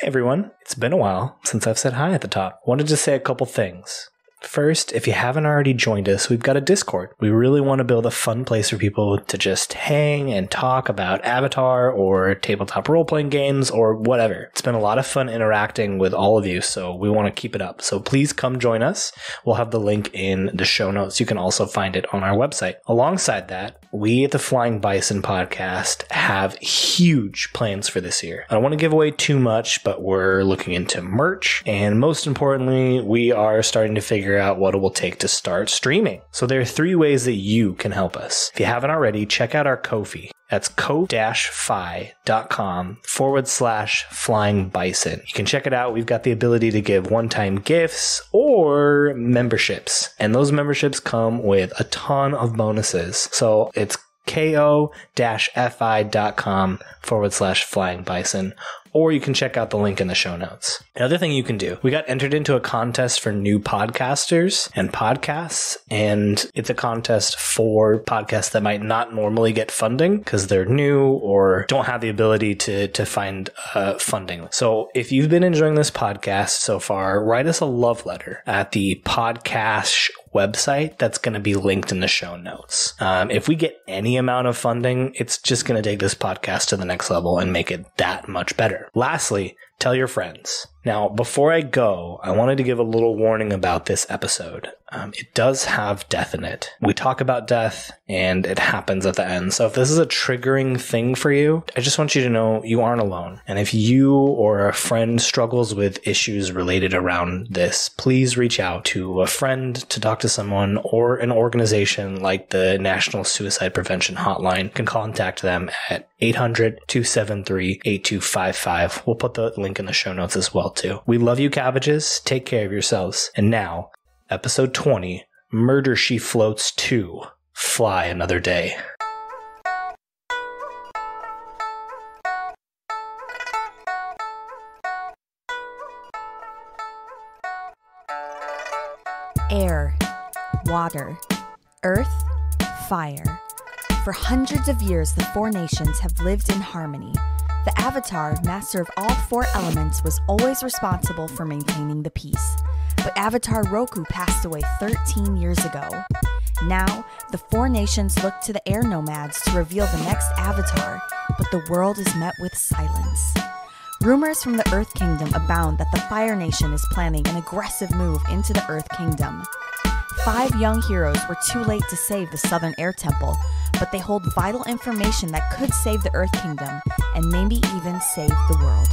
everyone. It's been a while since I've said hi at the top. Wanted to say a couple things. First, if you haven't already joined us, we've got a Discord. We really want to build a fun place for people to just hang and talk about Avatar or tabletop role-playing games or whatever. It's been a lot of fun interacting with all of you, so we want to keep it up. So please come join us. We'll have the link in the show notes. You can also find it on our website. Alongside that, we at the Flying Bison podcast have huge plans for this year. I don't want to give away too much, but we're looking into merch. And most importantly, we are starting to figure out what it will take to start streaming. So there are 3 ways that you can help us. If you haven't already, check out our Ko-fi. That's ko-fi.com/flying bison. You can check it out. We've got the ability to give one-time gifts or memberships. And those memberships come with a ton of bonuses. So it's ko-fi.com/flying bison. Or you can check out the link in the show notes. Another thing you can do, we got entered into a contest for new podcasters and podcasts, and it's a contest for podcasts that might not normally get funding because they're new or don't have the ability to find funding. So if you've been enjoying this podcast so far, write us a love letter at the podcast website that's going to be linked in the show notes. If we get any amount of funding, it's just going to take this podcast to the next level and make it that much better. Lastly, tell your friends. Now, before I go, I wanted to give a little warning about this episode. It does have death in it. We talk about death, and it happens at the end. So if this is a triggering thing for you, I just want you to know you aren't alone. And if you or a friend struggles with issues related around this, please reach out to a friend, to talk to someone, or an organization like the National Suicide Prevention Hotline. You can contact them at 800-273-8255. We'll put the link in the show notes as well, too. We love you, cabbages. Take care of yourselves. And now, episode 20, Murder She Floats 2, Fly Another Day. Air, water, earth, fire. For hundreds of years, the 4 nations have lived in harmony. The Avatar, master of all 4 elements, was always responsible for maintaining the peace. But Avatar Roku passed away 13 years ago. Now, the 4 nations look to the air nomads to reveal the next Avatar, but the world is met with silence. Rumors from the Earth Kingdom abound that the Fire Nation is planning an aggressive move into the Earth Kingdom. 5 young heroes were too late to save the Southern Air Temple, but they hold vital information that could save the Earth Kingdom and maybe even save the world.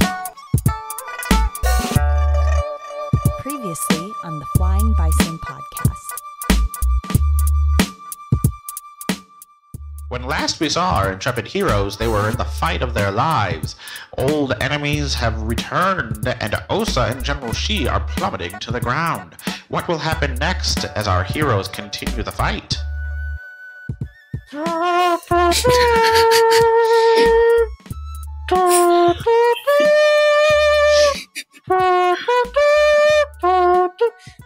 Previously on the Flying Bison podcast. When last we saw our intrepid heroes, they were in the fight of their lives. Old enemies have returned, and Osa and General Xi are plummeting to the ground. What will happen next as our heroes continue the fight?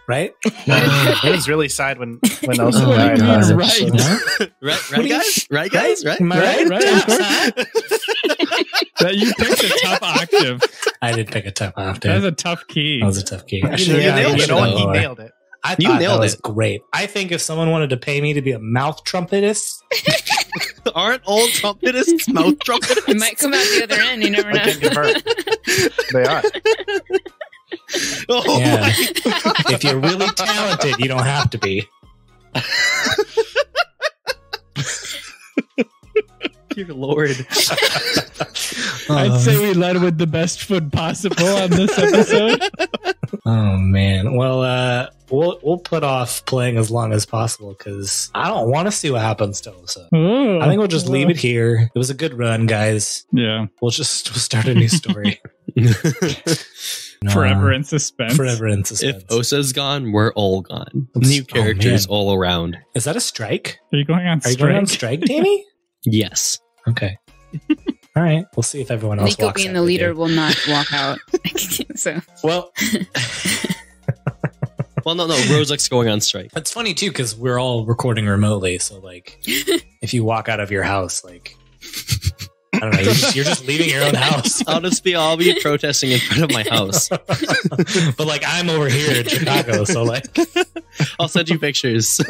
Right? It was really sad when Elsa died. Right, guys? Am I right? Right, of course. That you picked a tough octave. I did pick a tough octave. That was a tough key. That was a tough key. You nailed it. I thought that was great. I think if someone wanted to pay me to be a mouth trumpetist, aren't all trumpetists mouth trumpetists? It might come out the other end. You never know. They are. Oh yeah. my God. If you're really talented, you don't have to be. Dear Lord. I'd say we led with the best foot possible on this episode. Oh man. Well, we'll put off playing as long as possible because I don't want to see what happens to Osa. Ooh. I think we'll just leave it here. It was a good run, guys. Yeah. We'll start a new story. Forever in suspense. Forever in suspense. If Osa's gone, we're all gone. New characters all around. Is that a strike? Are you going on strike? Are you going on strike, Tammy? Yes. Okay. All right. We'll see if everyone else Nico walks being out the with leader you. will not walk out. So Well, well, no. Rozuk's going on strike. it's funny too because we're all recording remotely. So, like, if you walk out of your house, like, I don't know. You're just leaving your own house. I'll be protesting in front of my house. But like I'm over here in Chicago, so like I'll send you pictures.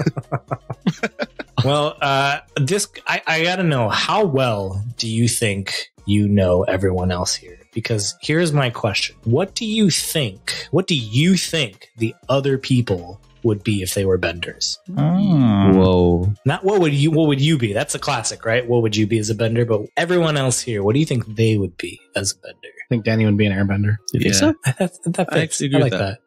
Well, I gotta know, how well do you think you know everyone else here? Because here's my question: what do you think the other people would be if they were benders? Whoa! Not what would you be? That's a classic, right? What would you be as a bender? But everyone else here, what do you think they would be as a bender? I think Danny would be an airbender. You think so? That I fits. actually agree I like with that.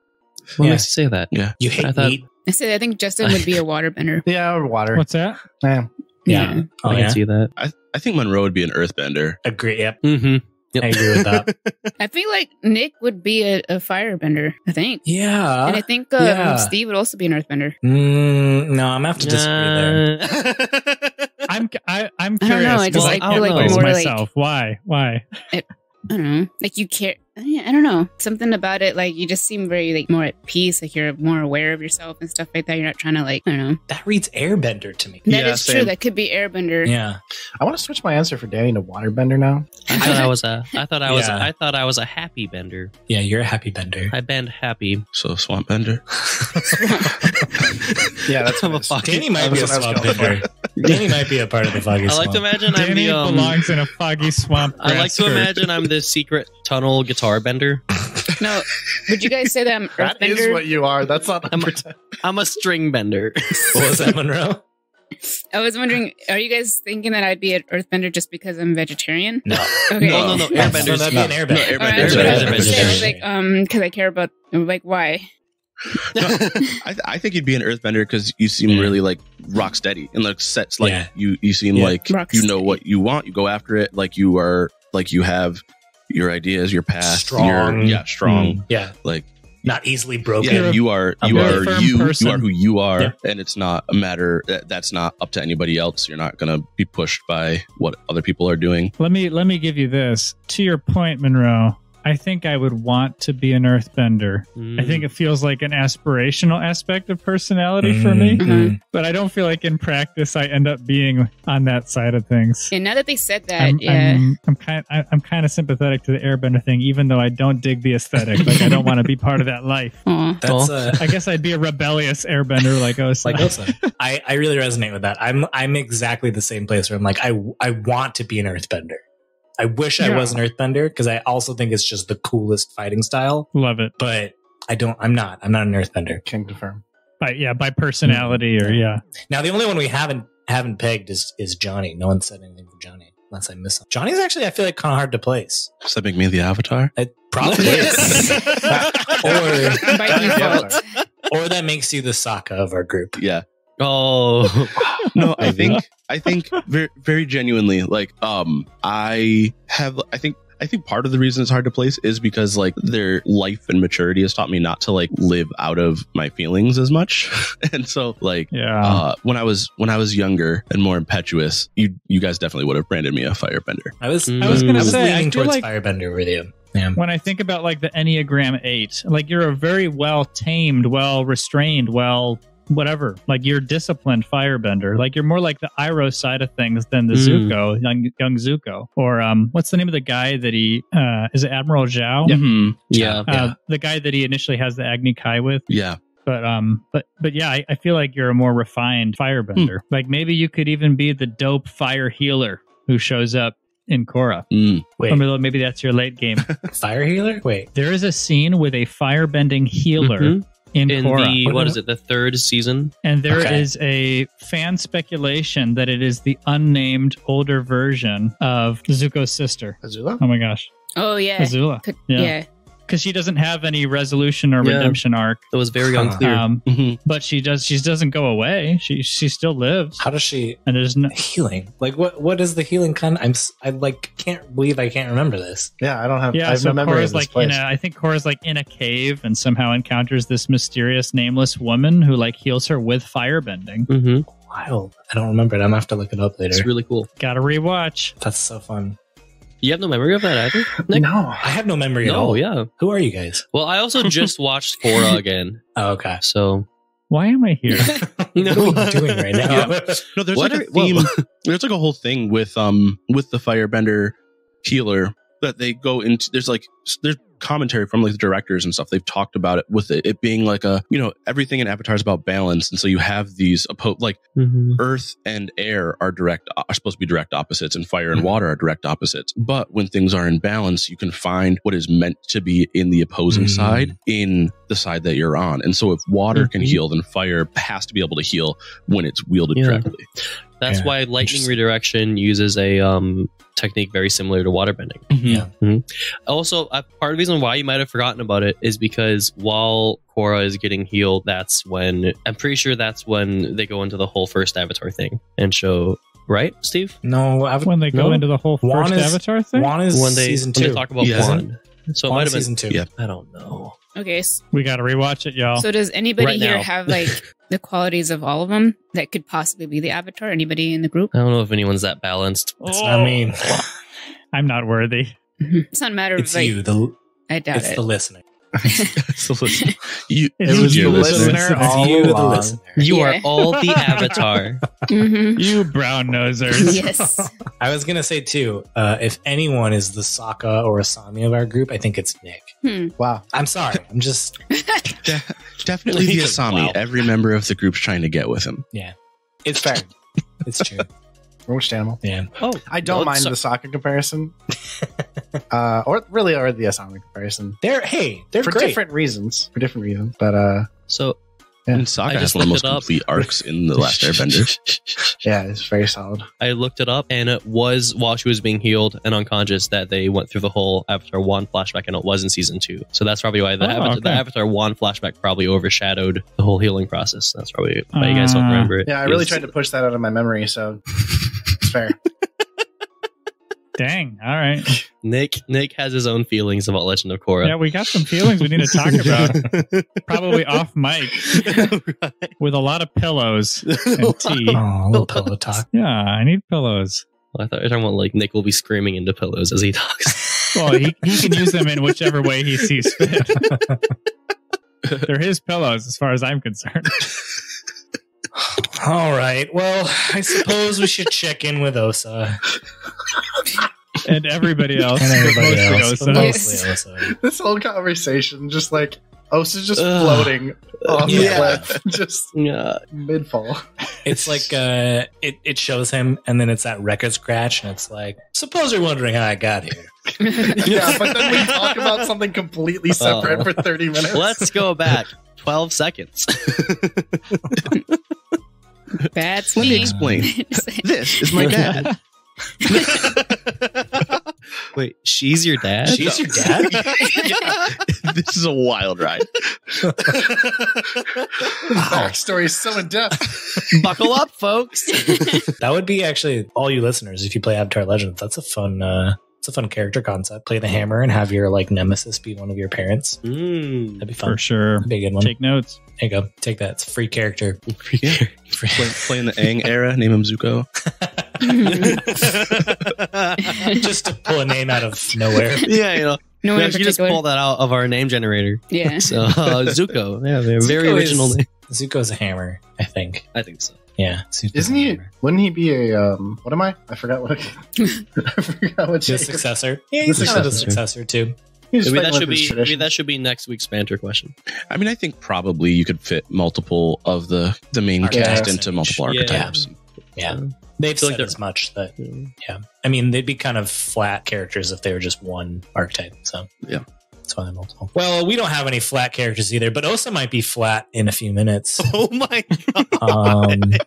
What Yeah. makes you say that? Yeah. You hate meat? I think Justin would be a waterbender. Yeah, or water. What's that? Yeah. Yeah. Oh, I yeah. can see that. I think Monroe would be an earthbender. Agree. Yep. Mm-hmm. Yep. I agree with that. I feel like Nick would be a firebender. I think. Yeah. And I think yeah. Steve would also be an earthbender. No, I'm gonna have to disagree there. I'm I don't curious. know, I just, because like, feel like place more, like- myself. Why? I don't know. Like you care. I don't know. Something about it. Like you just seem very like more at peace. Like you're more aware of yourself and stuff like that. You're not trying to like. I don't know. That reads airbender to me. That is Yeah, true. same. That could be airbender. Yeah. I want to switch my answer for Danny to waterbender now. I thought Yeah. I was a happy bender. Yeah, you're a happy bender. I bend happy. So swamp bender. Yeah, that's I'm a what it is. fucking. Danny might be a That's what I swamp was going bender. Danny might be a part of the foggy I like swamp. to imagine I'm Danny the. belongs in a foggy swamp. I like grass to skirt. imagine I'm the secret tunnel guitar bender. No. Would you guys say that I'm That is earthbender? what you are. That's not I'm- 100%. I'm a string bender. What was that, Monroe? I was wondering, are you guys thinking that I'd be an earthbender just because I'm vegetarian? No. Okay. Oh no, That's- airbenders. that'd be an airbender. All right, Airbenders. I was Airbenders. gonna say, I was Airbenders. like, because I care about like why. I think you'd be an earthbender because you seem Yeah. really like rock steady and like sets like Yeah. you seem Yeah. like Rock you know steady. what you want. You go after it. Like you are like you have your ideas, your path. Strong. Strong. Yeah. Like Not easily broken. yeah, you are I'm a you firm you person. are who you are, Yeah. and it's not a matter that's not up to anybody else. You're not gonna be pushed by what other people are doing. Let me give you this. To your point, Monroe, I think I would want to be an earthbender. I think it feels like an aspirational aspect of personality for me, Mhm. but I don't feel like in practice I end up being on that side of things. And now that they said that, I'm kind of sympathetic to the airbender thing, even though I don't dig the aesthetic. Like I don't want to be part of that life. Aw. That's I guess I'd be a rebellious airbender like Osa. like Osa. I really resonate with that. I'm exactly the same place where I'm like, I want to be an earthbender. I wish I was an earthbender because I also think it's just the coolest fighting style. Love it. But I'm not an earthbender. Can confirm. By personality or yeah. Now the only one we haven't pegged is Johnny. No one said anything for Johnny unless I miss him. Johnny's actually I feel like kind of hard to place. Does that make me the avatar? It probably is. By default. or that makes you the Sokka of our group. Yeah. Oh, No, I think very, very genuinely, like, I think part of the reason it's hard to place is because like their life and maturity has taught me not to like live out of my feelings as much. And so like, when I was younger and more impetuous, you guys definitely would have branded me a firebender. I was gonna say, I leaning feel towards like- firebender with you. Yeah. When I think about like the Enneagram 8, like you're a very well tamed, well restrained, well whatever. Like you're disciplined firebender. Like you're more like the Iroh side of things than the Zuko, young Zuko. Or what's the name of the guy that he is it Admiral Zhao? Mhm. yeah. The guy that he initially has the Agni Kai with. Yeah. But yeah, I feel like you're a more refined firebender. Like maybe you could even be the dope fire healer who shows up in Korra. Mm. Wait, Or maybe that's your late game. fire healer? Wait. There is a scene with a firebending healer Mhm. in In Korra. the what is it? The third season. And there is Okay. a fan speculation that it is the unnamed older version of Zuko's sister. Azula? Oh my gosh. Oh yeah. Azula. Yeah. Yeah. Because she doesn't have any resolution or Yeah. redemption arc. That was very unclear. Mhm. But she doesn't go away. She still lives. How does she And there's no healing? Like what is the healing kind? I like can't believe I can't remember this. Yeah, I don't have. I yeah, have so no memory Korra's of this like place. I think Korra's like in a cave and somehow encounters this mysterious nameless woman who like heals her with firebending. Mm-hmm. Wild. I don't remember it. I'm gonna have to look it up later. It's really cool. Gotta rewatch. That's so fun. You have no memory of that either, Nick? No. I have no memory at No, all. yeah. Who are you guys? Well, I also just watched Korra again, Oh, okay. so Why am I here? What are we doing right now? No, there's like a theme. There's like a whole thing with the firebender healer that they go into. There's commentary from like the directors and stuff. They've talked about it with it being like everything in Avatar is about balance, and so you have these earth and air are supposed to be direct opposites, and fire and water are direct opposites. But when things are in balance, you can find what is meant to be in the opposing side in the side that you're on. And so if water can heal, then fire has to be able to heal when it's wielded correctly. That's why lightning redirection uses a technique very similar to waterbending. Also, part of the reason why you might have forgotten about it is because while Korra is getting healed, that's when they go into the whole first Avatar thing and show. Right, Steve? No, when they go into the whole first Avatar thing. Juan is season 2. When they talk about Juan. So it might have been season 2. Yeah. I don't know. Okay. We got to rewatch it, y'all. So does anybody Right here now. have like the qualities of all of them that could possibly be the Avatar? Anybody in the group? I don't know if anyone's that balanced. It's not me. I'm not worthy. It's not a matter of It's you. I doubt It's it. the listener. So listen, It was you, the listener. listener It's you, the listener. You Yeah. are all the Avatar. You brown nosers. Yes. I was gonna say too, if anyone is the Sokka or Asami of our group, I think it's Nick. Wow. I'm sorry. I'm just definitely the Asami. Wow. Every member of the group's trying to get with him. it's fair. It's true. Roast animal. Yeah. Oh, I don't mind the soccer comparison. or the Asami comparison. They're for great. different reasons. But so And Sokka I has just one of the looked most it up. complete arcs in The Last Airbender. yeah, it's very solid. I looked it up, and it was while she was being healed and unconscious that they went through the whole Avatar 1 flashback, and it was in season 2. So that's probably why the Avatar 1 flashback probably overshadowed the whole healing process. That's probably why you guys don't remember it. Yeah, I really tried to push that out of my memory, so it's fair. Dang. All right. Nick has his own feelings about Legend of Korra. Yeah, we got some feelings we need to talk about. Probably off mic. With a lot of pillows and tea. Oh, a little pillow talk. Yeah, I need pillows. I thought you were talking about like Nick will be screaming into pillows as he talks. Well, he can use them in whichever way he sees fit. They're his pillows as far as I'm concerned. All right. Well, I suppose we should check in with Osa. And everybody else. And everybody else. But Yes. mostly Osa. This whole conversation, just like Osa's just floating off the cliff, just mid-fall. It's like it shows him, and then it's that record scratch, and it's like, suppose you're wondering how I got here. Yeah, but then we talk about something completely separate for 30 minutes. Let's go back 12 seconds. That's Let me me. explain. This is my dad. Wait, she's your dad? She's your dad? This is a wild ride. Backstory is so in-depth. Buckle up, folks. That would be actually all you listeners. If you play Avatar Legends, that's a fun. It's a fun character concept. Play the hammer and have your like nemesis be one of your parents. That'd be fun. For sure. That'd be a good one. Take notes. There you go. Take that. It's a free character. Play in the Aang era. Name him Zuko. Just to pull a name out of nowhere. Yeah, you know. No one in We just particular. pull that out of our name generator. Yeah. So, Zuko. Yeah, they're very Zuko original is- name. Zuko's a hammer, I think. I think so. Yeah. Zuko's Isn't a he? hammer. Wouldn't he be a? What am I? I forgot what. I forgot what. The Jacob- successor. Yeah, he's The kind of the successor. successor too. He's Maybe fighting that, with his maybe traditions. that should be next week's banter question. I mean, I think probably you could fit multiple of the main Archetypes cast into in multiple each. archetypes. Yeah. They've feel like said they're- as much that, yeah. I mean, they'd be kind of flat characters if they were just one archetype. So, Yeah. That's why they're multiple. Well, we don't have any flat characters either, but Osa might be flat in a few minutes. Oh my god.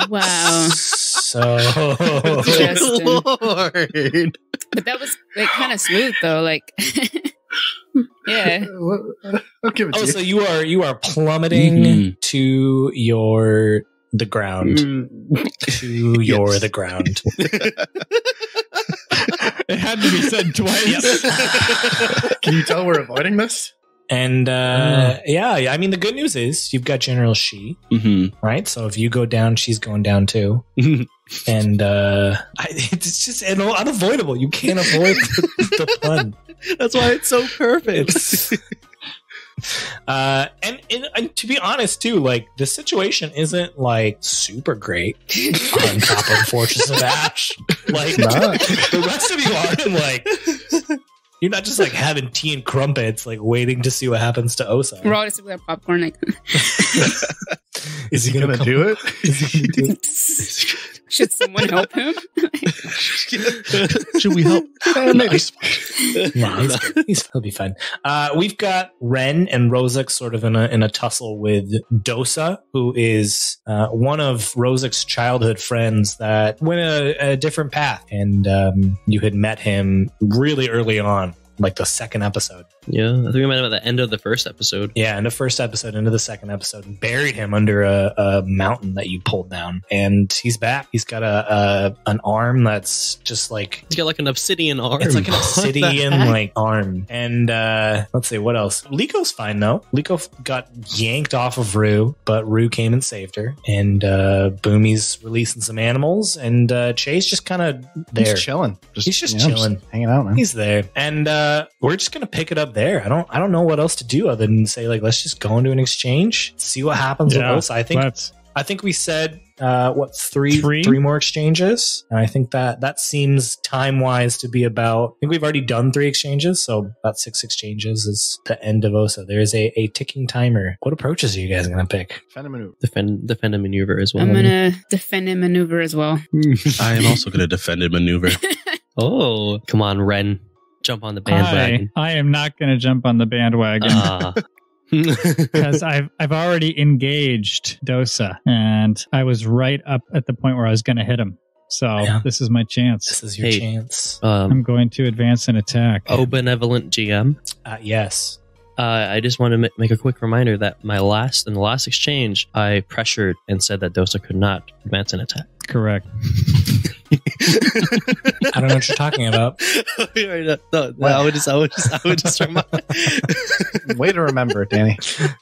Wow. So, Justin. Lord. But that was like kind of smooth though. Like, yeah. I'll give it to so you are plummeting to the ground. To the ground. It had to be said twice. Can you tell we're avoiding this? And yeah, I mean, the good news is you've got General Xi, right? So if you go down, she's going down too. And it's just unavoidable. You can't avoid the pun. That's why it's so perfect. And to be honest, too, like the situation isn't like super great on top of Fortress of Ash. Like the rest of you are like. You're not just like having tea and crumpets, like waiting to see what happens to Osa. We're all just with our popcorn. Like, is he gonna do it? Should someone help him? Should we help? Maybe. He'll be fine. We've got Ren and Rozuk sort of in a tussle with Dosa, who is one of Rozuk's childhood friends that went a different path, and you had met him really early on. Like the second episode. Yeah, I think we met him at the end of the first episode. Yeah, in the first episode, into the second episode, and buried him under a mountain that you pulled down. And he's back. He's got an arm that's just like... He's got like an obsidian arm. It's like an obsidian like arm. And let's see, what else? Liko's fine, though. Liko got yanked off of Rue, but Rue came and saved her. And Boomy's releasing some animals, and Che's just kind of there. He's chilling. He's just chilling. Just hanging out, man. He's there. And we're just gonna pick it up there. I don't know what else to do other than say like let's just go into an exchange, see what happens with Osa. I think we said three more exchanges, and I think that seems time wise to be about. I think we've already done 3 exchanges, so about 6 exchanges is the end of Osa. There's a ticking timer. What approaches are you guys gonna pick? Defend and maneuver. Defend and maneuver as well. I'm gonna defend and maneuver as well. I am also gonna defend and maneuver. Oh, come on, Ren. Jump on the bandwagon. I am not going to jump on the bandwagon because I've already engaged Dosa, and I was right up at the point where I was going to hit him. So this is my chance. This is your chance. I'm going to advance and attack. Oh, benevolent GM. Yes. I just want to make a quick reminder that in the last exchange, I pressured and said that Dosa could not advance and attack. Correct. I don't know what you're talking about. I would just remind. Way to remember it, Danny.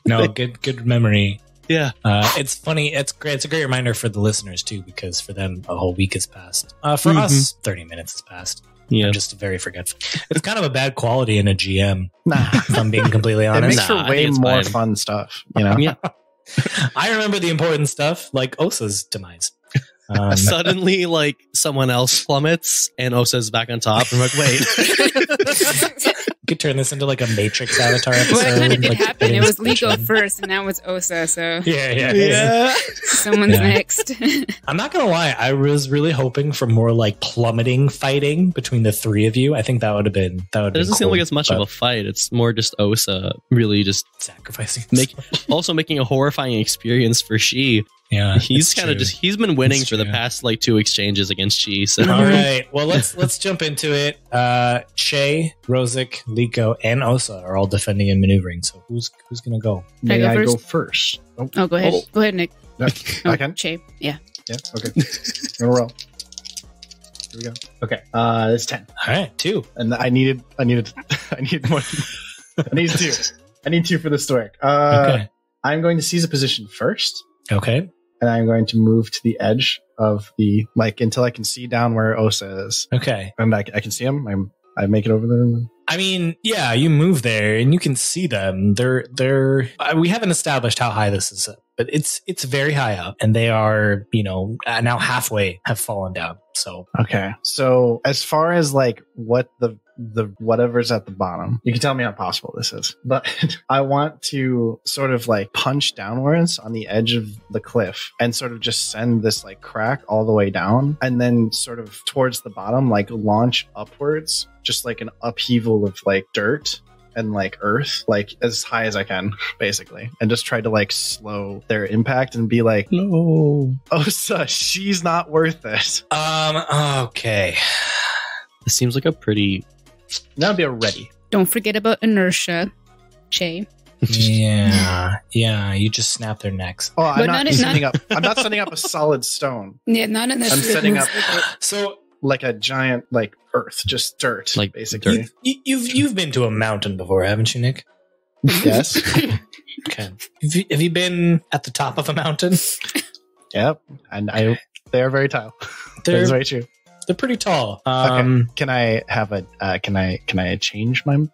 No, good memory. Yeah. It's funny. It's great. It's a great reminder for the listeners too, because for them a whole week has passed. For us, 30 minutes has passed. Yeah. I'm just very forgetful. It's kind of a bad quality in a GM. If I'm being completely honest. It makes for way more fun stuff, you know? Yeah. I remember the important stuff, like Osa's demise. Suddenly, like, someone else plummets and Osa's back on top. I'm like, wait. You could turn this into like a Matrix Avatar episode. Well, it kind of did like, happen. It was Liko first, and now it's Osa, so... Yeah. Someone's next. I'm not gonna lie, I was really hoping for more like plummeting fighting between the 3 of you. I think that would have been It doesn't seem like it's much of a fight. It's more just Osa really just sacrificing, making a horrifying experience for Xi. Yeah, he's he's been winning for the past like 2 exchanges against Xi. So. All right, well let's jump into it. Che, Rozuk, Liko, and Osa are all defending and maneuvering. So who's gonna go? May I go first? Oh, go ahead. Go ahead, Nick. No, I can. Che. Yeah. Yeah. Okay. In a row. Here we go. Okay. It's 10. All right, 2. And I needed more. I need 2. I need 2 for this to work. Okay. I'm going to seize a position first. Okay. And I'm going to move to the edge of the, like, until I can see down where Osa is. Okay. And I can see him. I make it over there. I mean, yeah, you move there and you can see them. They're we haven't established how high this is, but it's very high up, and they are, now halfway have fallen down. So okay. So as far as like what the whatever's at the bottom, you can tell me how possible this is, but I want to sort of like punch downwards on the edge of the cliff and sort of just send this like crack all the way down, and then sort of towards the bottom, like launch upwards, just like an upheaval of like dirt and like earth, like as high as I can, basically, and just try to like slow their impact and be like, no, Osa, she's not worth it. Okay. This seems like a pretty... That'd be a ready. Don't forget about inertia, Che. Yeah, you just snap their necks. Oh, I'm not setting up a solid stone. Yeah, not in this. I'm setting up so like a giant like earth, just dirt, like basically. You've been to a mountain before, haven't you, Nick? Yes. Okay. Have you been at the top of a mountain? Yep, and they are very tall. That is very true. They're pretty tall. Okay. Can I have a? Can I change my?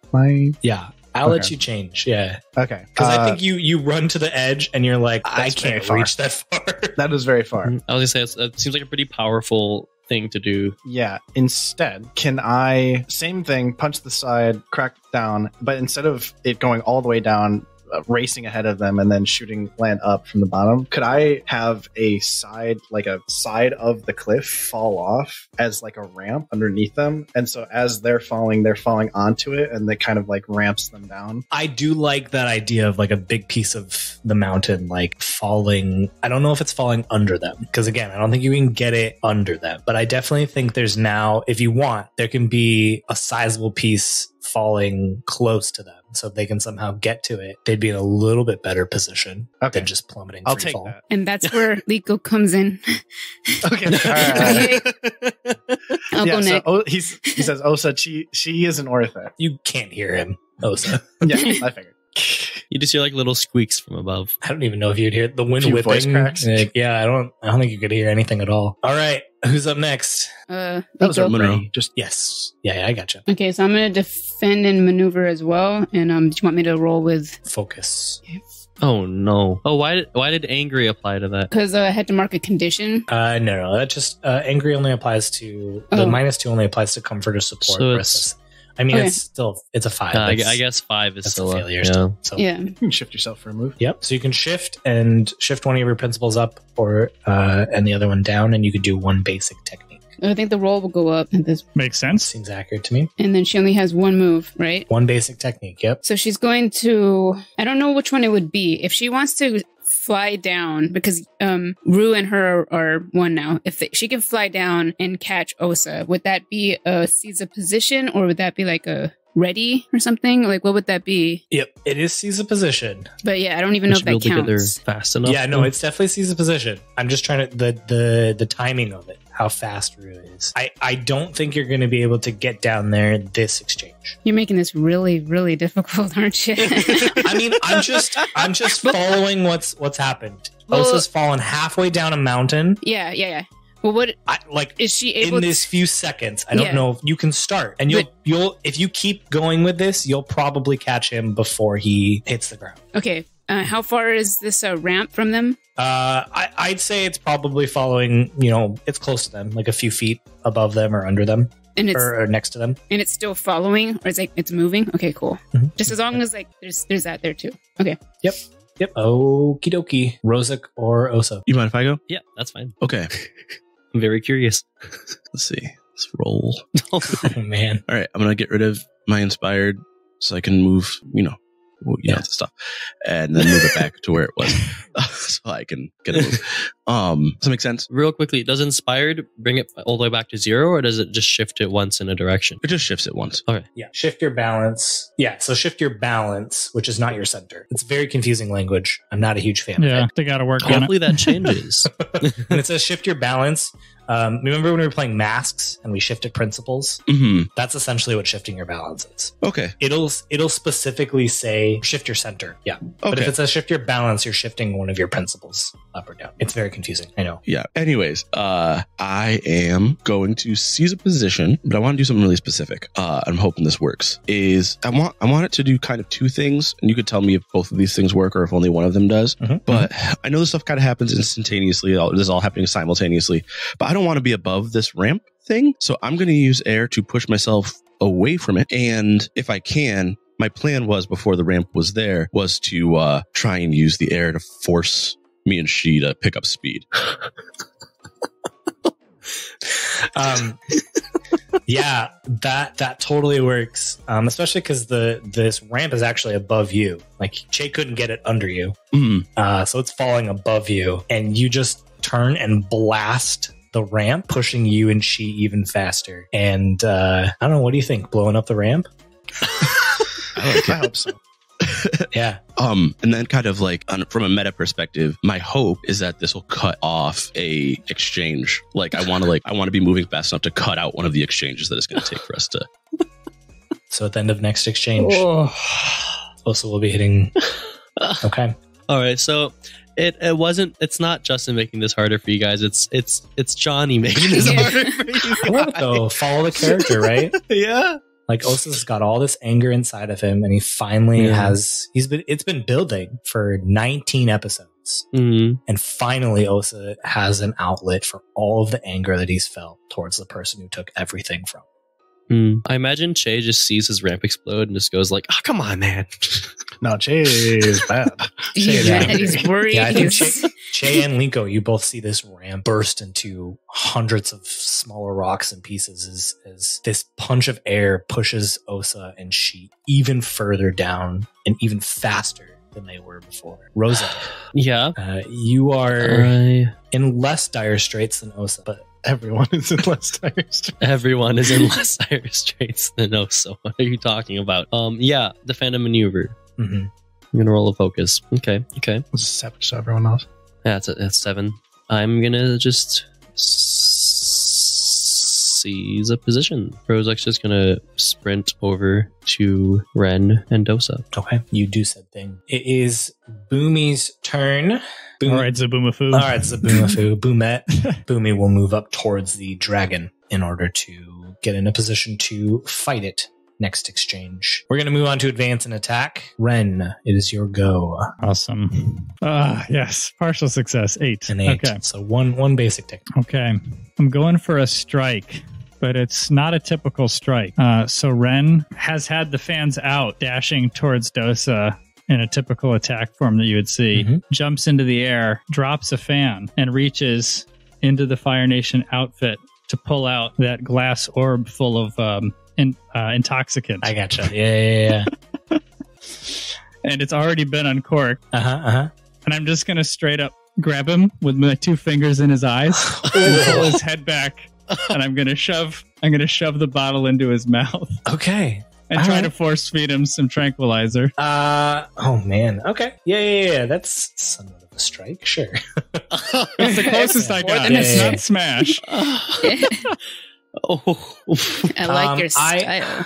Yeah. I'll let you change. Yeah. Okay. Because I think you run to the edge and you're like, I can't reach that far. That is very far. I was gonna say it seems like a pretty powerful thing to do. Yeah. Instead, can I same thing? Punch the side, crack down, but instead of it going all the way down, racing ahead of them and then shooting land up from the bottom, could I have a side of the cliff fall off as like a ramp underneath them, and so as they're falling onto it, and it kind of like ramps them down? I do like that idea of like a big piece of the mountain like falling. I don't know if it's falling under them, because again, I don't think you can get it under them, but I definitely think there's now, if you want, there can be a sizable piece falling close to them, so if they can somehow get to it, they'd be in a little bit better position than just plummeting. I'll take fall. that. And that's where Liko comes in. Okay. All right. I'll go next. So he says, Osa, she is an ortho. You can't hear him, Osa. Yeah, I figured. You just hear like little squeaks from above. I don't even know if you'd hear the wind Few whipping. voice cracks. Like, yeah, I don't think you could hear anything at all. All right, who's up next? That was Liko. Monroe. Just Yes. Yeah, I gotcha. Okay, so I'm going to defend and maneuver as well. And do you want me to roll with... Focus. Oh no! Oh, why did angry apply to that? Because I had to mark a condition. No, that just angry only applies to the -2 only applies to comfort or support. So versus, I mean, it's a 5. I guess 5 is That's still a a failure. yeah. Still, so. Yeah. you can shift yourself for a move. Yep. So you can shift one of your principles up, or and the other one down, and you could do one basic technique. I think the roll will go up at this. Makes sense. Seems accurate to me. And then she only has one move, right? One basic technique. Yep. So she's going to... I don't know which one it would be. If she wants to fly down, because Rue and her are one now. If she can fly down and catch Osa, would that be a seize a position, or would that be like a ready or something? Like, what would that be? Yep. It is seize a position. But yeah, I don't even know if that counts. Fast enough. Yeah, no, it's definitely seize a position. I'm just trying to the timing of it, how fast Rue is. I don't think you're going to be able to get down there this exchange. You're making this really, really difficult, aren't you? I mean, I'm just following what's happened. Osa's fallen halfway down a mountain. Yeah. Well, what is she able in this few seconds? I don't know if you can start, and you'll if you keep going with this, you'll probably catch him before he hits the ground. Okay. How far is this ramp from them? I'd say it's probably following. It's close to them, like a few feet above them or under them, and it's or next to them. And it's still following, or it's moving. Okay, cool. Mm-hmm. Just as long as there's that there too. Okay. Yep. Okie dokie. Rozuk or Osa? You mind if I go? Yeah, that's fine. Okay. I'm very curious. Let's see. Let's roll. Oh, man. All right. I'm going to get rid of my inspired so I can move, the stuff, and then move it back to where it was so I can get a move. Does that make sense? Real quickly, does inspired bring it all the way back to 0, or does it just shift it once in a direction? It just shifts it once. Okay. Yeah. Shift your balance. Yeah. So shift your balance, which is not your center. It's very confusing language. I'm not a huge fan of Yeah, it. they got to work on Hopefully it. that changes. When it says shift your balance, remember when we were playing masks and we shifted principles? Mm-hmm. That's essentially what shifting your balance is. Okay. It'll specifically say shift your center. Yeah. Okay. But if it says shift your balance, you're shifting one of your principles up or down. It's very confusing. I know. Yeah. Anyways, I am going to seize a position, but I want to do something really specific. I'm hoping this works. I want it to do kind of two things, and you could tell me if both of these things work or if only one of them does. Mm-hmm. But I know this stuff kind of happens instantaneously. This is all happening simultaneously. But I don't want to be above this ramp thing, so I'm going to use air to push myself away from it. And if I can, my plan was before the ramp was there was to try and use the air to force me and Xi to pick up speed. Yeah, that totally works. Especially because this ramp is actually above you. Like Che couldn't get it under you, so it's falling above you, and you just turn and blast the ramp, pushing you and Xi even faster. And I don't know, what do you think? Blowing up the ramp? I hope so. Yeah. And then kind of like from a meta perspective, my hope is that this will cut off a exchange. Like I want to be moving fast enough to cut out one of the exchanges that it's going to take for us to. So at the end of next exchange, Osa will be hitting. Okay. All right. So it's not Justin making this harder for you guys. It's Johnny making this harder for you guys. I love it though. Follow the character, right? Yeah. Like Osa's got all this anger inside of him, and he finally it's been building for 19 episodes. And finally Osa has an outlet for all of the anger that he's felt towards the person who took everything from him. I imagine Che just sees his ramp explode and just goes like, "Oh, come on, man." No, Che is bad. He's worried. Yeah, I think Che and Linko, you both see this ramp burst into hundreds of smaller rocks and pieces as this punch of air pushes Osa and Xi even further down and even faster than they were before. Rozuk, you are in less dire straits than Osa, but everyone is in less dire straits. Everyone is in less dire straits than Osa. What are you talking about? Defend a maneuver. I'm gonna roll a focus. Okay. It's 7, so everyone knows. Yeah, that's 7. I'm gonna just seize a position. Rozuk's just gonna sprint over to Ren and Dosa. Okay, you do said thing. It is Boomy's turn. All right, Zaboomafoo. Boomet. Boomy will move up towards the dragon in order to get in a position to fight it. Next exchange. We're going to move on to advance and attack. Ren, it is your go. Awesome. Yes. Partial success. 8. An 8. Okay. So one basic tick. Okay. I'm going for a strike, but it's not a typical strike. So Ren has had the fans out, dashing towards Dosa in a typical attack form that you would see. Jumps into the air, drops a fan, and reaches into the Fire Nation outfit to pull out that glass orb full of intoxicant. I gotcha. Yeah. And it's already been uncorked. And I'm just gonna straight up grab him with my 2 fingers in his eyes and pull his head back, and I'm gonna shove the bottle into his mouth. Okay. And try to force feed him some tranquilizer. Oh man. Okay. Yeah. That's somewhat of a strike. Sure. It's the closest I got. It's not smash. I like your style.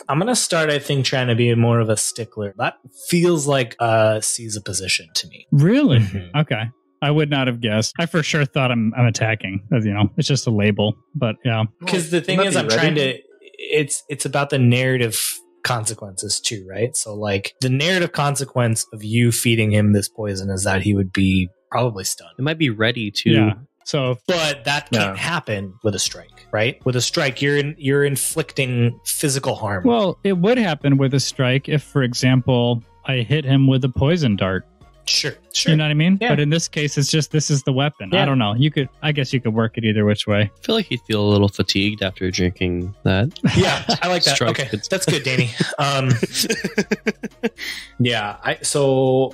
I'm gonna start, I think, trying to be more of a stickler. That feels like seize a position to me. Really? Okay. I would not have guessed. I for sure thought I'm attacking. As you know, it's just a label. But yeah. Because the thing is, I'm trying to. It's about the narrative consequences too, right? So like the narrative consequence of you feeding him this poison is that he would be probably stunned. It might be ready to. Yeah. So, but that can't happen with a strike, right? With a strike, you're inflicting physical harm. Well, it would happen with a strike if, for example, I hit him with a poison dart. Sure. You know what I mean? Yeah. But in this case, it's just this is the weapon. Yeah. I don't know. I guess you could work it either which way. I feel like he'd feel a little fatigued after drinking that. Yeah, I like that. Strike. Okay, that's good, Danny. All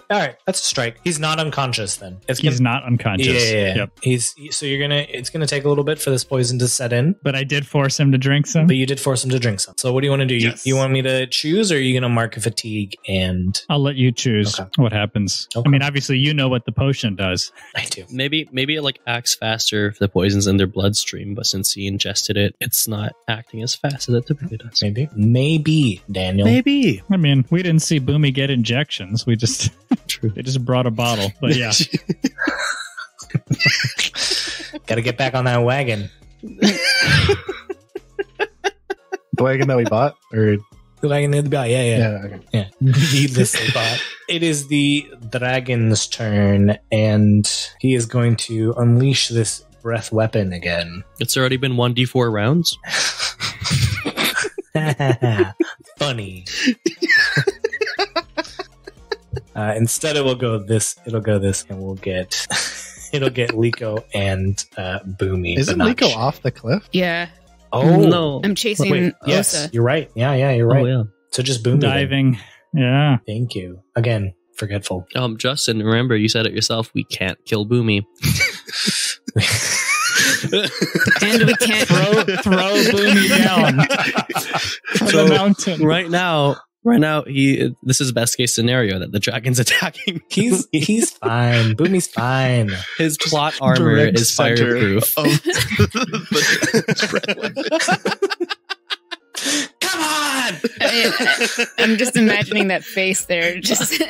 right, that's a strike. He's not unconscious then. He's not unconscious. Yeah. Yep. It's gonna take a little bit for this poison to set in. But I did force him to drink some. But you did force him to drink some. So what do you want to do? Yes. You want me to choose, or are you gonna mark a fatigue and I'll let you choose what happens. Okay. I mean, obviously you know what the potion does. I do. Maybe it like acts faster if the poison's in their bloodstream, but since he ingested it, it's not acting as fast as it typically does. Maybe, Daniel. Maybe. I mean, we didn't see Boomy get injections. We just they just brought a bottle. But yeah. Gotta get back on that wagon. The wagon that we bought? Or the wagon that we bought, yeah. Needlessly bought. It is the dragon's turn, and he is going to unleash this breath weapon again. It's already been 1d4 rounds. Funny. Instead, it'll go this, and we'll get it'll get Liko and Boomy. Isn't Liko off the cliff? Yeah. Oh no! I'm chasing Osa. Yes, you're right. Yeah, you're right. Oh, yeah. So just Boomy diving. Then. Yeah. Thank you again. Forgetful. Justin, remember you said it yourself. We can't kill Boomy. And we can't throw Boomy down from the mountain. Right now, this is best case scenario that the dragon's attacking. He's fine. Boomy's fine. His plot armor is fireproof. Come on! I'm just imagining that face there. Just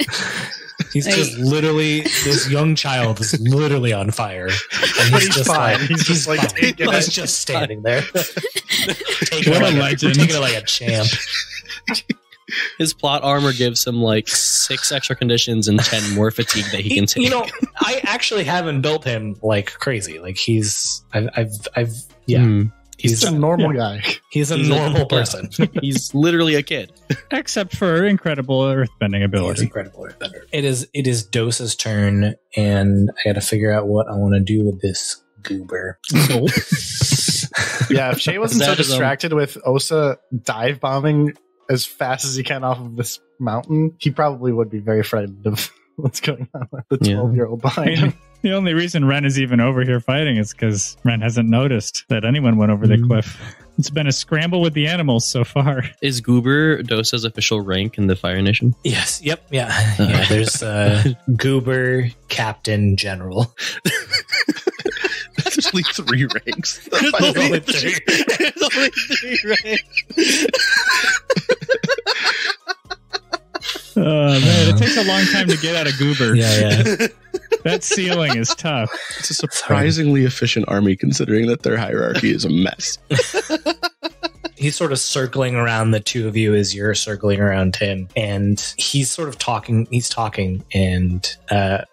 He's just literally, this young child is literally on fire. And he's just fine. like, He's just like, taking he's it. just standing there. What a legend. Taking it like a champ. His plot armor gives him like 6 extra conditions and 10 more fatigue that he can take. You know, I actually haven't built him like crazy. Like he's He's a normal guy. He's a normal person. He's literally a kid. Except for incredible earthbending ability. Incredible earthbender. It is Dosa's turn, and I got to figure out what I want to do with this goober. Yeah, if Shay wasn't so distracted with Osa dive bombing as fast as he can off of this mountain, he probably would be very frightened of what's going on with the 12-year-old behind him. The only reason Ren is even over here fighting is because Ren hasn't noticed that anyone went over the cliff. It's been a scramble with the animals so far. Is Goober Dosa's official rank in the Fire Nation? Yes. Yep. Yeah. Yeah. There's Goober, Captain, General. There's only 3 ranks. There's only 3 ranks. Man, it takes a long time to get out of Goober. Yeah. That ceiling is tough. It's a surprisingly efficient army considering that their hierarchy is a mess. He's sort of circling around the two of you as you're circling around him, and he's sort of talking. He's talking, and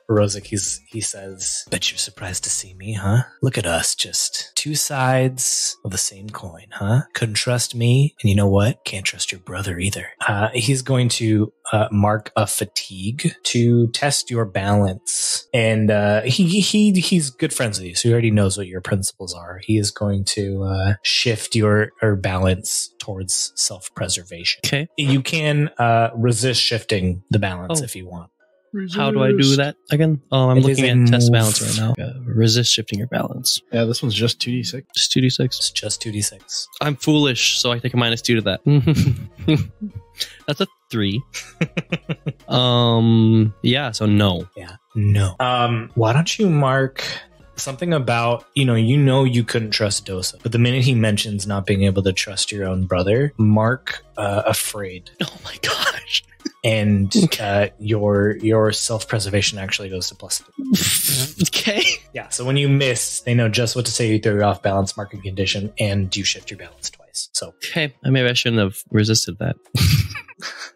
Rozuk, he says, "Bet you're surprised to see me, huh? Look at us, just 2 sides of the same coin, huh? Couldn't trust me, and you know what? Can't trust your brother either." He's going to mark a fatigue to test your balance, and he's good friends with you, so he already knows what your principles are. He is going to shift your balance towards self-preservation. Okay. You can resist shifting the balance if you want. How do I do that again? Oh, I'm looking at test balance right now. Resist shifting your balance. Yeah, this one's just 2d6. Just 2d6. It's just 2d6. I'm foolish, so I take a -2 to that. That's a 3. Yeah, so no. Yeah, no. Why don't you mark something about, you couldn't trust Dosa, but the minute he mentions not being able to trust your own brother, mark afraid. Oh my gosh. And your self-preservation actually goes to +3. Okay. Yeah, so when you miss, they know just what to say. You throw you off balance, marking condition, and you shift your balance twice. So okay, maybe I shouldn't have resisted that.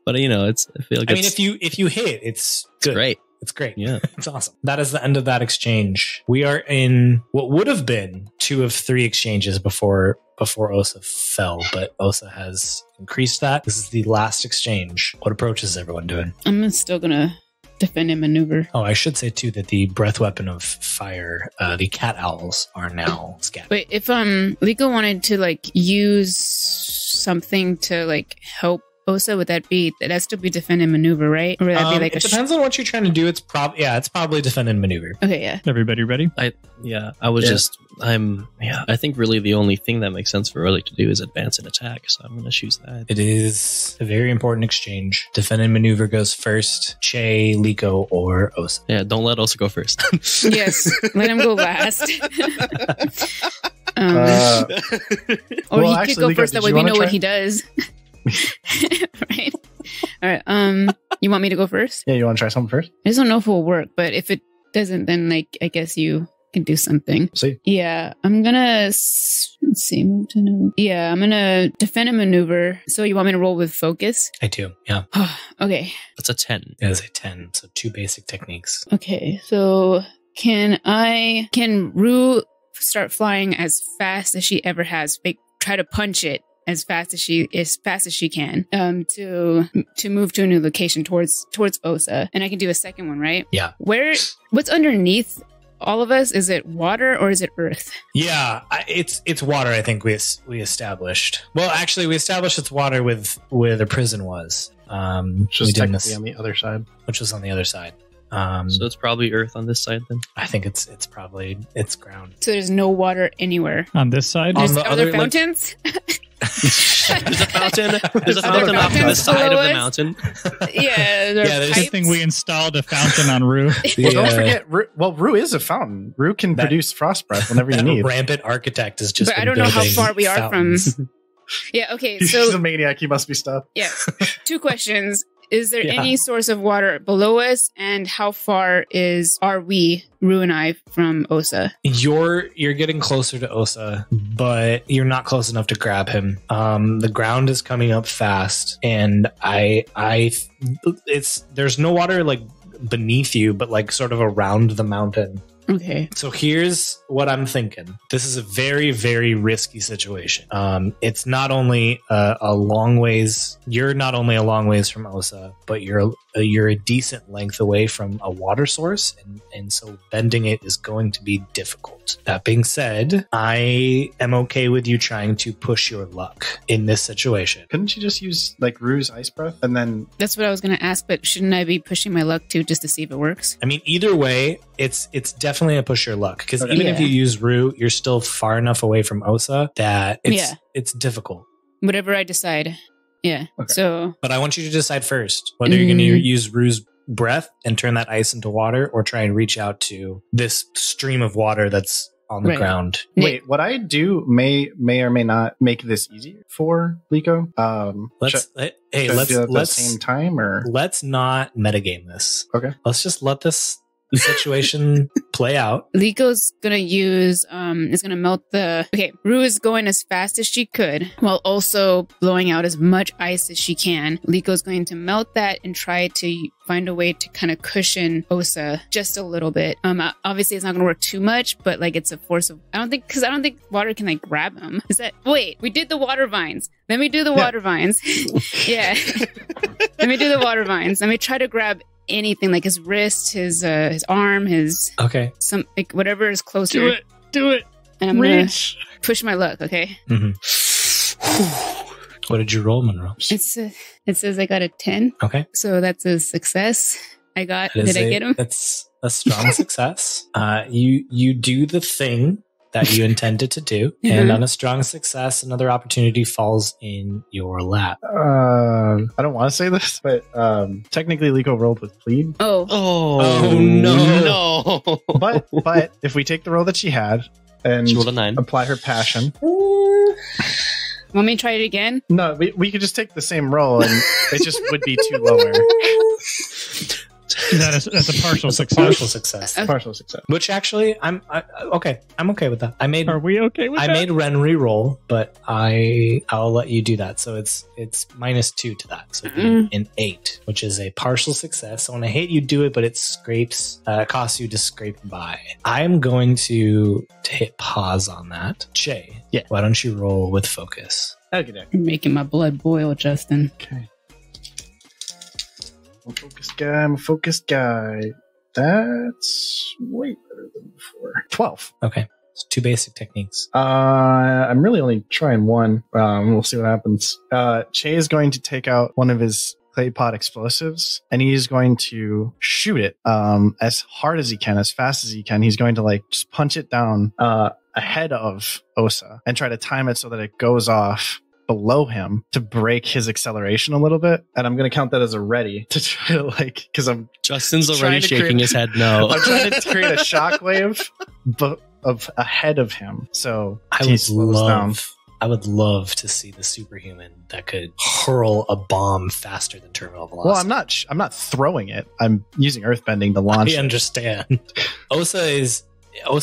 But I feel like if you hit, it's good. Great. It's great. Yeah. It's awesome. That is the end of that exchange. We are in what would have been 2 of 3 exchanges before Osa fell, but Osa has increased that. This is the last exchange. What approach is everyone doing? I'm still gonna defend and maneuver. Oh, I should say too that the breath weapon of fire, the cat owls, are now scattered. Wait, if Liko wanted to use something to help Osa, would that still be defend and maneuver, right? Or would that be it depends on what you're trying to do. It's probably defend and maneuver. Okay, yeah. Everybody ready? I think really the only thing that makes sense for Rozuk to do is advance and attack, so I'm going to choose that. It is a very important exchange. Defend and maneuver goes first. Che, Liko, or Osa. Yeah, don't let Osa go first. Yes, let him go last. Or he could go Liko, first, that way we know what he does. Right. All right. You want me to go first? Yeah, you want to try something first? I just don't know if it will work, but if it doesn't, then I guess you can do something. See? Yeah, I'm gonna move to new. Yeah, I'm gonna defend and maneuver. So you want me to roll with focus? I do. Yeah. Okay. That's a 10. It is a 10. So 2 basic techniques. Okay. So can Rue start flying as fast as she ever has? Try to punch it as fast as she can to move to a new location towards Osa, and I can do a second one, right? Yeah. What's underneath all of us? Is it water or is it earth? Yeah, it's water. I think we established. Well, actually, we established it's water with where the prison was. Which was technically on the other side. Which was on the other side. So it's probably earth on this side then. I think it's probably ground. So there's no water anywhere on this side. Are there fountains? There's a fountain. There's a fountain off to the side of the mountain. Yeah, there's a good thing we installed a fountain on Rue. Well, don't forget, Rue is a fountain. Rue can produce frost breath whenever you need. Rampant architect is just. But I don't know how far we are from. Yeah. Okay. So he's a maniac. He must be stopped. Yeah. 2 questions. Is there any source of water below us? And how far are we, Rue and I, from Osa? You're getting closer to Osa, but you're not close enough to grab him. The ground is coming up fast, and there's no water like beneath you, but like sort of around the mountain. Okay. So here's what I'm thinking. This is a very, very risky situation. It's not only a long ways. You're not only a long ways from Osa, but you're a decent length away from a water source, and so bending it is going to be difficult. That being said, I am okay with you trying to push your luck in this situation. Couldn't you just use like Rue's ice breath and then? That's what I was going to ask, but shouldn't I be pushing my luck too, just to see if it works? I mean, either way, it's definitely a push your luck, because even if you use Rue, you're still far enough away from Osa that it's difficult. Whatever I decide. Yeah. Okay. So, but I want you to decide first whether you're going to use Rue's breath and turn that ice into water, or try and reach out to this stream of water that's on the ground. Wait, what I do may or may not make this easier for Liko. Let's at the same time, or let's not metagame this. Okay, let's just let this situation play out. Liko's gonna use is gonna melt Rue is going as fast as she could while also blowing out as much ice as she can. Liko's going to melt that and try to find a way to kind of cushion Osa just a little bit. Obviously it's not gonna work too much, but like it's a force of I don't think water can like grab him. We did the water vines. Let me do the water vines. Yeah. Let me do the water vines. Let me try to grab anything, like his wrist, his arm, some like whatever is closer. Do it. And I'm gonna push my luck. Okay. What did you roll, Monroe? It says I got a 10. Okay. So that's a success. Did I get him? That's a strong success. You do the thing that you intended to do, and on a strong success, another opportunity falls in your lap. I don't want to say this, but technically Liko rolled with plead. Oh no. But if we take the roll that she had and she rolled a 9. Apply her passion. Want me to try it again? No, we could just take the same roll and it just would be too lower. That's a partial success. Partial success. Which actually, I'm okay. I'm okay with that. Are we okay with that? I made Ren re-roll, but I'll let you do that. So it's -2 to that. So an 8, which is a partial success. So when I hate you do it, but it scrapes, costs you to scrape by. I'm going to hit pause on that. Jay, why don't you roll with focus? Okay. You're making my blood boil, Justin. Okay. I'm a focused guy. That's way better than before. 12. Okay. It's 2 basic techniques. I'm really only trying one. We'll see what happens. Che is going to take out one of his clay pot explosives, and he's going to shoot it as hard as he can, as fast as he can. He's going to like just punch it down ahead of Osa and try to time it so that it goes off below him to break his acceleration a little bit, and I'm going to count that as a ready to try to because Justin's already shaking his head no. I'm trying to create a shockwave of ahead of him, so I would love to see the superhuman that could hurl a bomb faster than terminal velocity. Well, I'm not throwing it. I'm using earthbending to launch it. I understand. Osa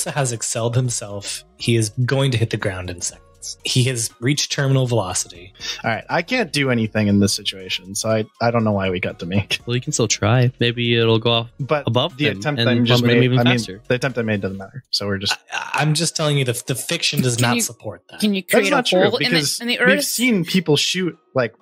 has excelled himself. He is going to hit the ground in seconds. He has reached terminal velocity. All right, I can't do anything in this situation, so I don't know why we got to make. Well, you can still try. Maybe it'll go off above the him attempt and I just made. Even faster. The attempt I made doesn't matter. So we're just. I'm just telling you the fiction does not support that. Can you create That's a not hole true, because in the earth? we've seen people shoot like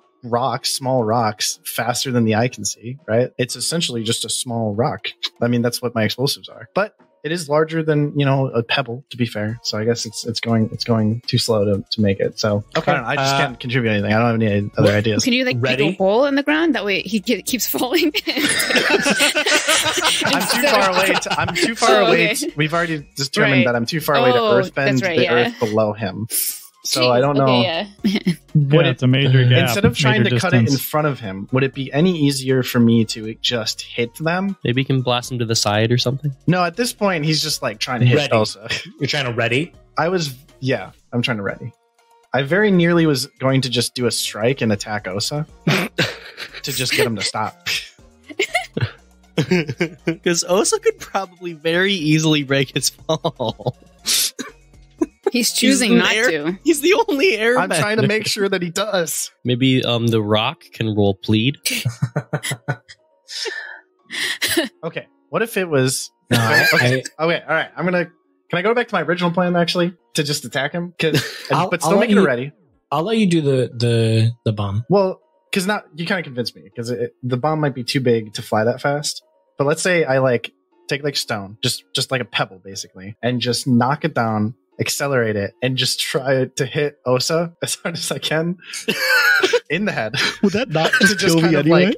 small rocks, faster than the eye can see. Right? It's essentially just a small rock. I mean, that's what my explosives are. But it is larger than a pebble, to be fair. So I guess it's going too slow to make it. So okay, I just can't contribute anything. I don't have any other ideas. Can you dig a hole in the ground? That way he keeps falling. I'm too far away. We've already determined that I'm too far away to earthbend the earth below him. So I don't know. It's a major gap. Instead of trying to cut it in front of him, would it be any easier for me to just hit them? Maybe you can blast him to the side or something. No, at this point he's just like trying to hit Dosa. You're trying to ready? I'm trying to ready. I very nearly was going to just do a strike and attack Osa. to just get him to stop. Because Osa could probably very easily break his fall. He's choosing not to. He's the only airbender. I'm trying to make sure that he does. Maybe the Rock can roll plead. Okay, what if it was... Okay, all right. Can I go back to my original plan, actually, to just attack him? But still make it ready. I'll let you do the bomb. Well, because now you kind of convinced me, because the bomb might be too big to fly that fast. But let's say I take stone, just like a pebble, basically, and just knock it down, accelerate it, and just try to hit Osa as hard as I can in the head. Would that not just kill me anyway?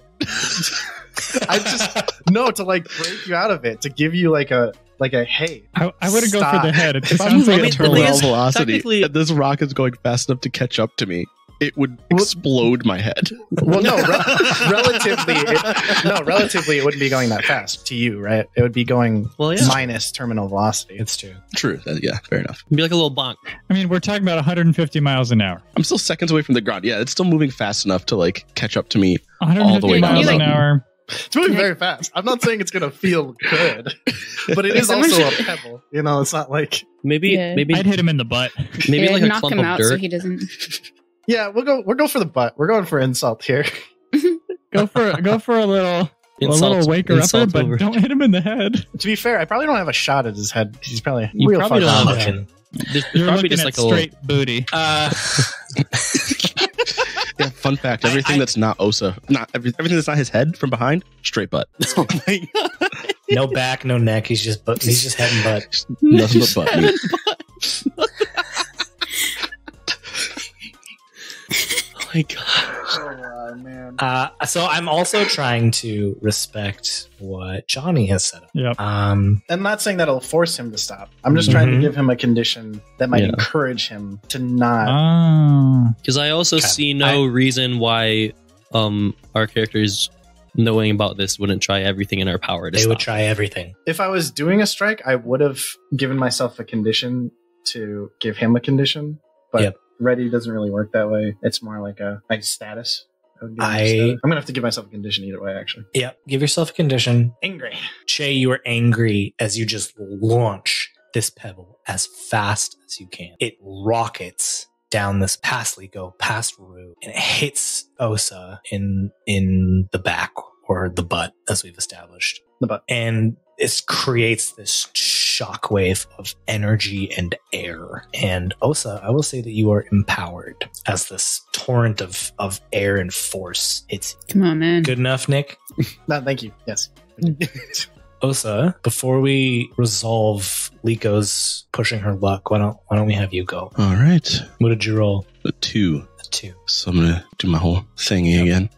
To break you out of it, to give you like a hey. I wouldn't go for the head. It If I'm sounds like moving a at turtle. terminal velocity and this rock is going fast enough to catch up to me, it would explode my head. Well, no, relatively, it wouldn't be going that fast to you, right? It would be going minus terminal velocity. It's true. True. Yeah, fair enough. It'd be like a little bonk. I mean, we're talking about 150 miles an hour. I'm still seconds away from the ground. Yeah, it's still moving fast enough to catch up to me 150 all the way down. miles an hour. It's moving very fast. I'm not saying it's going to feel good, but it is also a pebble. It's not like... Maybe I'd hit him in the butt. Maybe like a knock clump him of out dirt. so he doesn't. Yeah, we'll go for the butt. We're going for insult here. Go for a little waker upper, but don't hit him in the head. To be fair, I probably don't have a shot at his head. He's probably You real probably far don't down. have You're probably looking just at like a straight booty. Yeah, fun fact: everything that's not Osa, everything that's not his head from behind, straight butt. Oh my God. No back, no neck. He's just head and butt. Nothing but butt. meat. Oh my gosh. Oh, man. So I'm also trying to respect what Johnny has set up. Yep. I'm not saying that'll force him to stop. I'm just trying to give him a condition that might encourage him to not. Because I also see no reason why our characters, knowing about this, wouldn't try everything in our power to They stop. would try everything. If I was doing a strike, I would have given myself a condition to give him a condition. But ready doesn't really work that way. It's more like a status. I'm gonna have to give myself a condition either way, actually. Yeah, give yourself a condition. Angry. Che, you are angry as you just launch this pebble as fast as you can. It rockets down this past Liko, past Rue, and it hits Osa in the back or the butt, as we've established. The butt. And it creates this shockwave of energy and air. And Osa, I will say that you are empowered as this torrent of air and force. It's Come on, man. good enough, Nick? No, thank you. Yes. Osa, before we resolve Liko's pushing her luck, why don't we have you go? All right. What did you roll? A 2. A 2. So I'm gonna do my whole thingy again.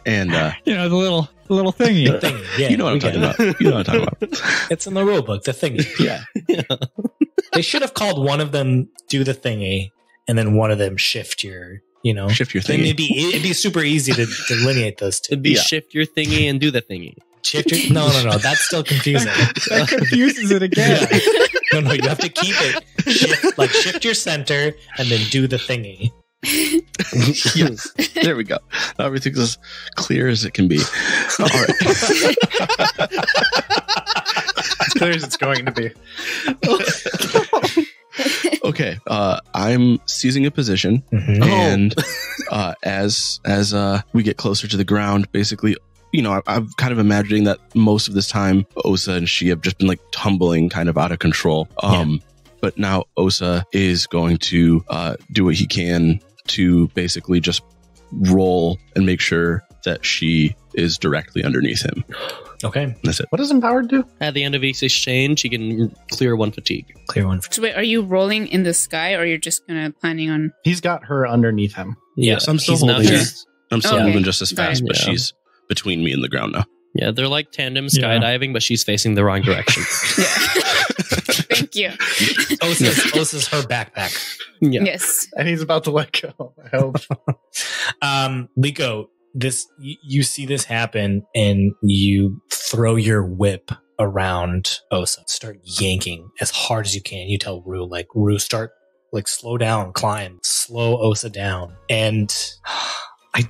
And the little thingy. The thingy. Yeah, you know what I'm talking about. You know what I'm talking about. It's in the rule book, the thingy. Yeah. They should have called one of them do the thingy and then one of them shift your, Shift your Then thingy. it'd be super easy to delineate those two. It'd be shift your thingy and do the thingy. Shift your, no, that's still confusing. That confuses it again. No, you have to keep it. Shift your center and then do the thingy. Yes. There we go. Everything's as clear as it can be. All right. As clear as it's going to be. Okay. I'm seizing a position, and as we get closer to the ground, basically, I'm kind of imagining that most of this time, Osa and Xi have just been tumbling kind of out of control. But now Osa is going to do what he can to basically just roll and make sure that Xi is directly underneath him. Okay. That's it. What does empowered do? At the end of each exchange, you can clear 1 fatigue. Clear one. So wait, are you rolling in the sky, or you're just planning on? He's got her underneath him. Yes, I'm still he's not holding her. here. I'm still Okay. moving just as Got fast, it. but Yeah. she's between me and the ground now. Yeah, they're like tandem skydiving, but she's facing the wrong direction. Thank you. Osa's her backpack. Yeah. Yes. And he's about to let go. I hope. Liko, you see this happen and you throw your whip around Osa. Start yanking as hard as you can. You tell Rue, Rue, start like slow down, climb, slow Osa down. And I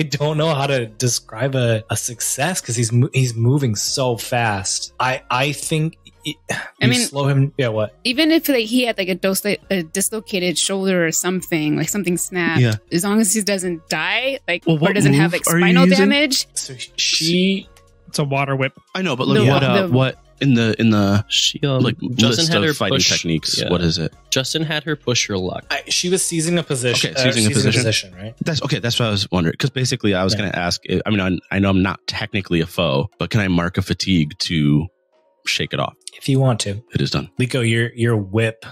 don't know how to describe a success because he's moving so fast. I think slow him. Yeah, what? Even if like he had like a dislocated shoulder or something, like something snapped, as long as he doesn't die, like or doesn't have like spinal damage. So it's a water whip. I know, but look what in the she like Justin had her fighting push, techniques. What is it? Justin had her push her luck. She was seizing a position. Okay, seizing a position, right? That's okay. That's what I was wondering. Because basically, I was going to ask. I mean, I know I'm not technically a foe, but can I mark a fatigue to shake it off? If you want to. It is done. Liko, your whip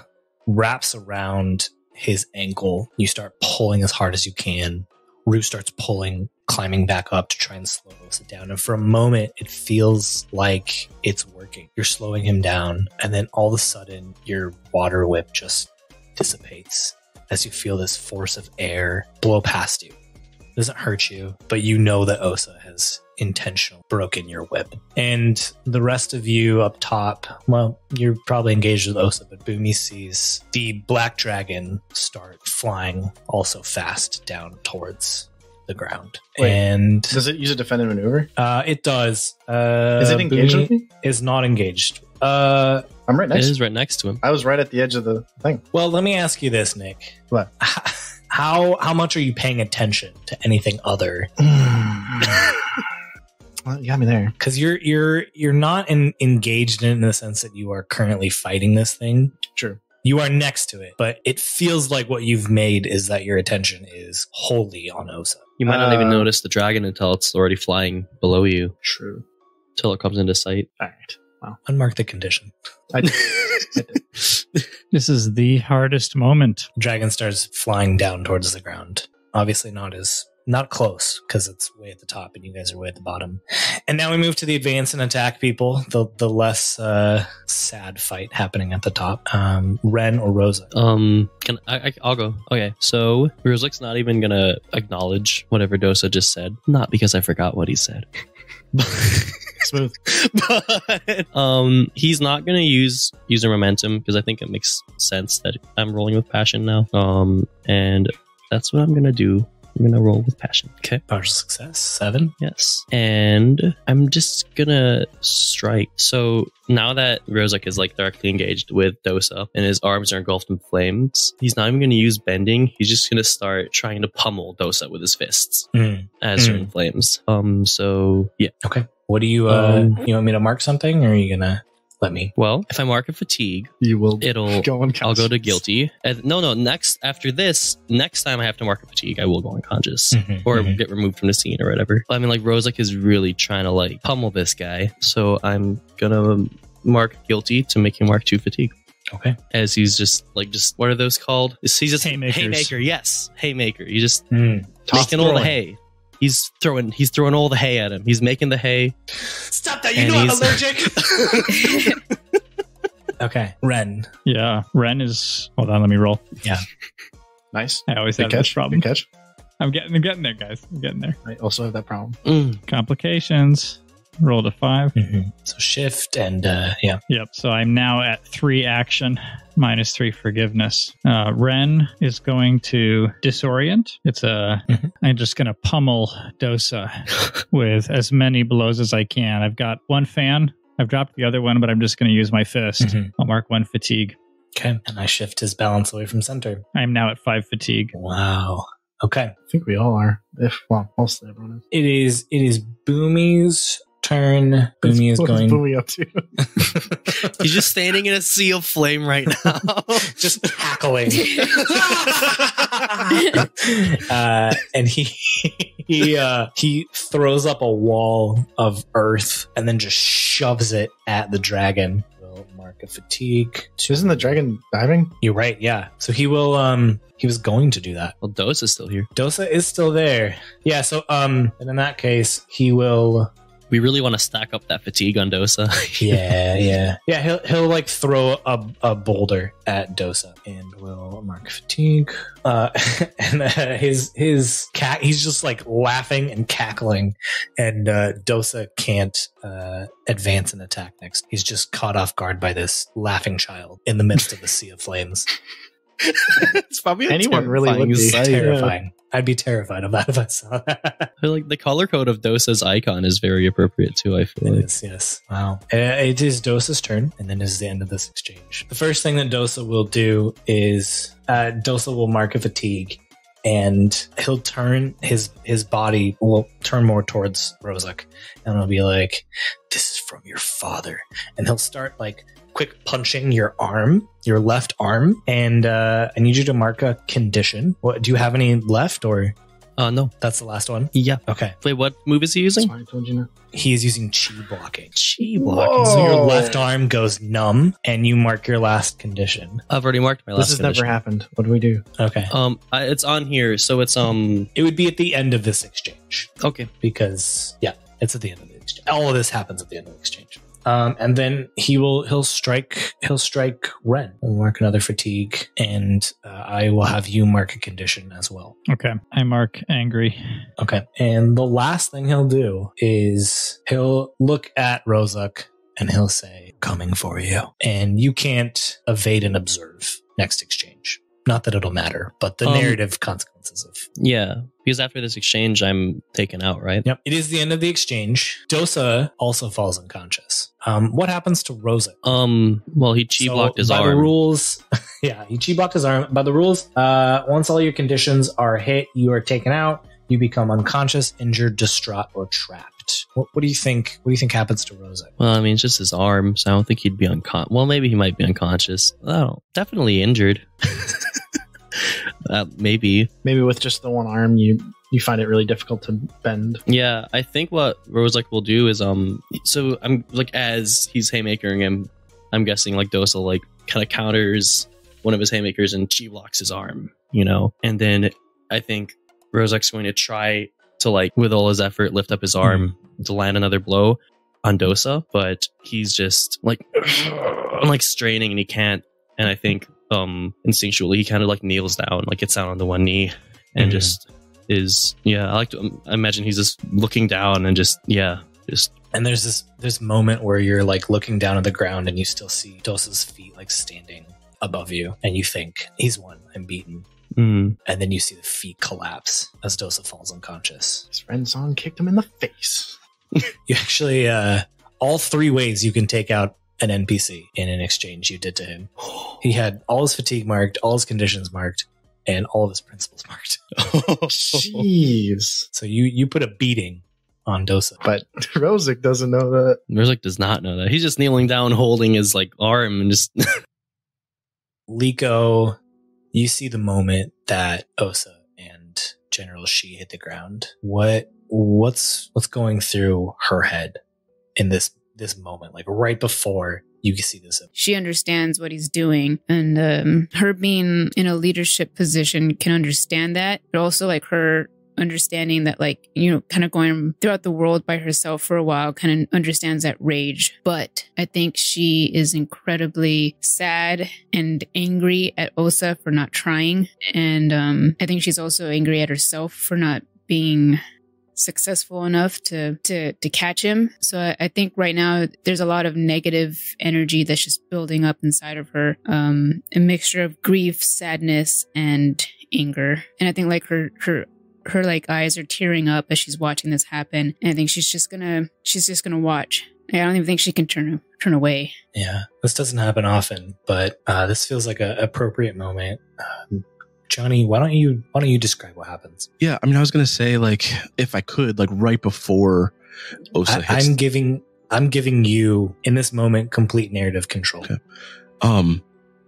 wraps around his ankle. You start pulling as hard as you can. Rue starts pulling, climbing back up to try and slow Osa down. And for a moment, it feels like it's working. You're slowing him down. And then all of a sudden, your water whip just dissipates as you feel this force of air blow past you. It doesn't hurt you, but you know that Osa has intentionally broken your whip. And the rest of you up top, well, you're probably engaged with Osa, but Boomy sees the black dragon start flying also fast down towards the ground. Wait, and does it use a defended maneuver? It does. Is it engaged with me? Is not engaged. I'm right next. It is right next to him. I was right at the edge of the thing. Well, let me ask you this, Nick. What? How much are you paying attention to anything other? Well, you got me there. Because you're not engaged in the sense that you are currently fighting this thing. True. You are next to it, but it feels like what you've made is that your attention is wholly on Osa. You might not even notice the dragon until it's already flying below you. True. Until it comes into sight. All right. Wow. Unmark the condition. I did. This is the hardest moment. Dragon starts flying down towards the ground. Obviously not close because it's way at the top and you guys are way at the bottom. And now we move to the advance and attack people. The less sad fight happening at the top. Ren or Rozuk? I'll go. Okay, so Rozuk's not even gonna acknowledge whatever Dosa just said. Not because I forgot what he said. Smooth. But he's not gonna use a momentum because I think it makes sense that I'm rolling with passion now. And that's what I'm gonna do. I'm gonna roll with passion. Okay. Partial success. 7. Yes. And I'm just gonna strike. So now that Rozuk is like directly engaged with Dosa and his arms are engulfed in flames, he's not even gonna use bending. He's just gonna start trying to pummel Dosa with his fists as they're in flames. So yeah. Okay. What do you you want me to mark something or are you gonna let me? Well, if I mark a fatigue, you will I'll go to guilty. No, next time I have to mark a fatigue, I will go unconscious or get removed from the scene or whatever. I mean, like Rozuk is really trying to like pummel this guy, so I'm gonna mark guilty to make him mark 2 fatigue. Okay. As he's just what are those called? He's just haymaker. Yes, haymaker. You just making all the hay. He's throwing all the hay at him. He's making the hay. Stop that! You know I'm allergic. Okay, Ren. Yeah, Ren is. Hold on, let me roll. Yeah, nice. I always have this problem. Good catch. I'm getting there, guys. I'm getting there. I also have that problem. Complications. Rolled a 5. So shift and yeah. Yep. So I'm now at 3 action, -3 forgiveness. Ren is going to disorient. I'm just going to pummel Dosa with as many blows as I can. I've got 1 fan. I've dropped the other one, but I'm just going to use my fist. I'll mark 1 fatigue. Okay. And I shift his balance away from center. I'm now at 5 fatigue. Wow. Okay. I think we all are. Mostly everyone is. It is Boomy's turn. Boomy is going. What's Boomy up to? He's just standing in a sea of flame right now, just cackling. And he throws up a wall of earth and then just shoves it at the dragon. Will mark a fatigue. Isn't the dragon diving? You're right. Yeah. So he will. He was going to do that. Well, Dosa's still here. Dosa is still there. Yeah. So and in that case, he will. We really want to stack up that fatigue on Dosa. Yeah. He'll like throw a boulder at Dosa and will mark fatigue. And his cat, he's just like laughing and cackling, and Dosa can't advance an attack next. He's just caught off guard by this laughing child in the midst of the sea of flames. It's probably anyone really would be terrifying. I'd be terrified of that if I saw that. I feel like the color code of Dosa's icon is very appropriate too. I feel like. Yes. Wow. It is Dosa's turn, and then this is the end of this exchange. The first thing that Dosa will do is Dosa will mark a fatigue, and he'll turn his body will turn more towards Rozuk, and he'll be like, "This is from your father," and he'll start like quick punching your arm, your left arm, and I need you to mark a condition. What do you have any left, or no, that's the last one? Yeah. Okay. Wait, what move is he using? I told you no. He is using chi blocking. Chi blocking. So your left arm goes numb, and you mark your last condition. I've already marked my last. This has condition. never happened. What do we do? Okay. It's on here, so it's It would be at the end of this exchange. Okay. Because it's at the end of the exchange. All of this happens at the end of the exchange. And then he'll strike Ren. We'll mark another fatigue, and I will have you mark a condition as well. Okay. I mark angry. Okay. And the last thing he'll do is he'll look at Rozuk and he'll say, "Coming for you." And you can't evade and observe next exchange. Not that it'll matter, but the narrative consequences of... Yeah, because after this exchange, I'm taken out, right? Yep. It is the end of the exchange. Dosa also falls unconscious. What happens to Rozuk? Well, he chi blocked his arm. By the rules, he chi blocked his arm. By the rules, once all your conditions are hit, you are taken out. You become unconscious, injured, distraught, or trapped. What do you think? What do you think happens to Rozuk? Well, I mean, it's just his arm, so I don't think he'd be unconscious. Well, maybe he might be unconscious. Oh, definitely injured. Maybe with just the one arm, you find it really difficult to bend. Yeah, I think what Rozuk will do is so I'm like, as he's haymakering him, I'm guessing like Dosa like kind of counters one of his haymakers and chi blocks his arm, and then I think Rozuk's going to try to like with all his effort lift up his arm to land another blow on Dosa, but he's just like straining and he can't, and I think instinctually he kind of like kneels down, like gets down on the one knee and just is I like to imagine he's just looking down and just and there's this moment where you're like looking down at the ground and you still see Dosa's feet like standing above you, and you think he's won, I'm beaten. And then you see the feet collapse as Dosa falls unconscious. His friend Son kicked him in the face. You actually all three ways you can take out an NPC in an exchange you did to him. He had all his fatigue marked, all his conditions marked, and all of his principles marked. Jeez. So you put a beating on Dosa. But Rozuk doesn't know that. Rozuk does not know that. He's just kneeling down, holding his like arm and just... Liko, you see the moment that Osa and General Xi hit the ground. What's going through her head in this moment, like right before you see this? She understands what he's doing, and her being in a leadership position can understand that, but also like her understanding that like, kind of going throughout the world by herself for a while kind of understands that rage. But I think she is incredibly sad and angry at Osa for not trying, and I think she's also angry at herself for not being successful enough to catch him. So I think right now there's a lot of negative energy that's just building up inside of her, a mixture of grief, sadness, and anger. And I think like her like eyes are tearing up as she's watching this happen, and I think she's just gonna watch. I don't even think she can turn away. Yeah, this doesn't happen often, but this feels like an appropriate moment. Johnny, why don't you describe what happens? Yeah, I mean, I was gonna say, like, if I could, like, right before Osa hits... I'm giving you in this moment complete narrative control. Okay. I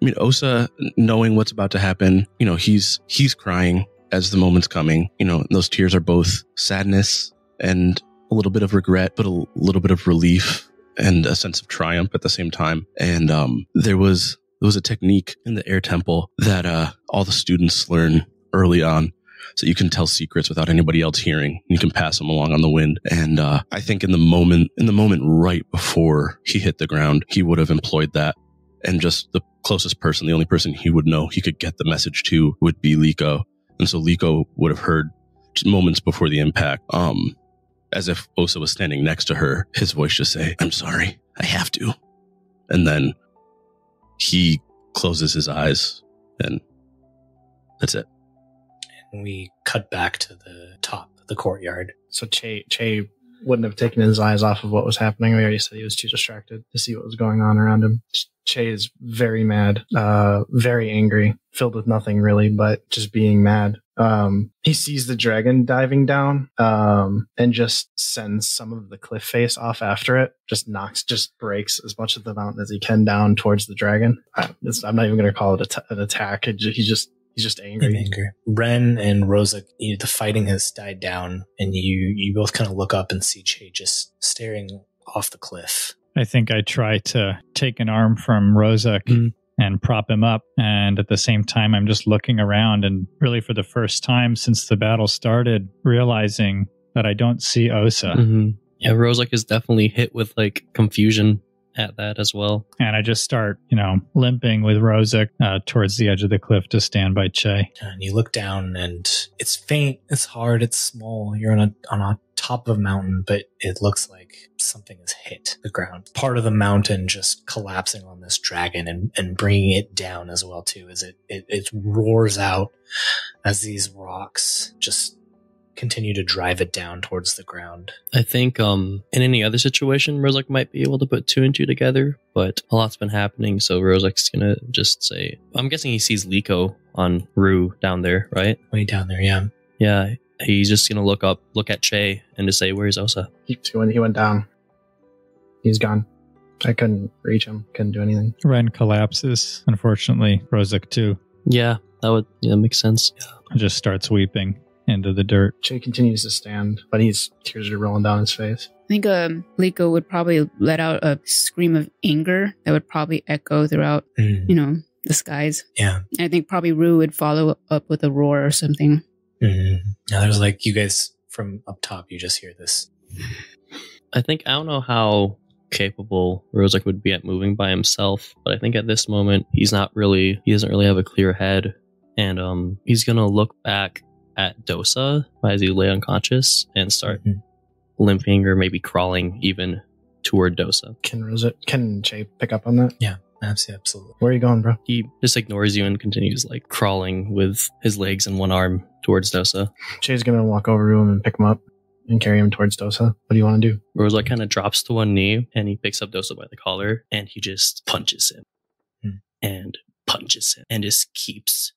mean, Osa, knowing what's about to happen, he's crying as the moment's coming. Those tears are both sadness and a little bit of regret, but a little bit of relief and a sense of triumph at the same time. And there was a technique in the air temple that all the students learn early on, so you can tell secrets without anybody else hearing. You can pass them along on the wind. And I think in the moment right before he hit the ground, he would have employed that. And just the closest person, the only person he would know he could get the message to, would be Liko. And so Liko would have heard moments before the impact, as if Osa was standing next to her, his voice just say, "I'm sorry, I have to." And then he closes his eyes and That's it. And we cut back to the top of the courtyard. So Che wouldn't have taken his eyes off of what was happening. We already said he was too distracted to see what was going on around him. Che is very mad, very angry, filled with nothing really, but just being mad. He sees the dragon diving down, and just sends some of the cliff face off after it. Just breaks as much of the mountain as he can down towards the dragon. I'm not even going to call it an attack. He's just angry. Ren and Rozuk, the fighting has died down, and you both kind of look up and see Che just staring off the cliff. I think I try to take an arm from Rozuk and prop him up. And at the same time, I'm just looking around and really for the first time since the battle started, realizing that I don't see Osa. Mm-hmm. Yeah, Rozuk is definitely hit with like confusion at that as well. And I just start, limping with Rozuk towards the edge of the cliff to stand by Che. And you look down and it's faint, it's hard, it's small. You're on a top of a mountain, but it looks like something has hit the ground. Part of the mountain just collapsing on this dragon and bringing it down as well too, as it roars out as these rocks just continue to drive it down towards the ground. I think in any other situation, Rozuk might be able to put 2 and 2 together, but a lot's been happening, so Rozuk's gonna just say, I'm guessing he sees Liko on Rue down there, right? Way down there, yeah. Yeah, he's just gonna look at Che and just say, where's Osa? He went down. He's gone. I couldn't reach him, couldn't do anything. Ren collapses, unfortunately. Rozuk too. Yeah, that makes sense. Yeah. Just starts weeping into the dirt. Che continues to stand, but tears are rolling down his face. I think Liko would probably let out a scream of anger that would probably echo throughout, the skies. Yeah. I think probably Rue would follow up with a roar or something. Mm-hmm. Now there's you guys from up top, you just hear this. I don't know how capable Rozuk would be at moving by himself, but I think at this moment he doesn't really have a clear head, and he's gonna look back at Dosa as he lay unconscious and start limping or maybe crawling even toward Dosa. Can Che pick up on that? Yeah, absolutely. Where are you going, bro? He just ignores you and continues crawling with his legs and one arm towards Dosa. Che's gonna walk over to him and pick him up and carry him towards Dosa. What do you want to do? Rozuk kind of drops to one knee and he picks up Dosa by the collar and he just punches him and punches him and just keeps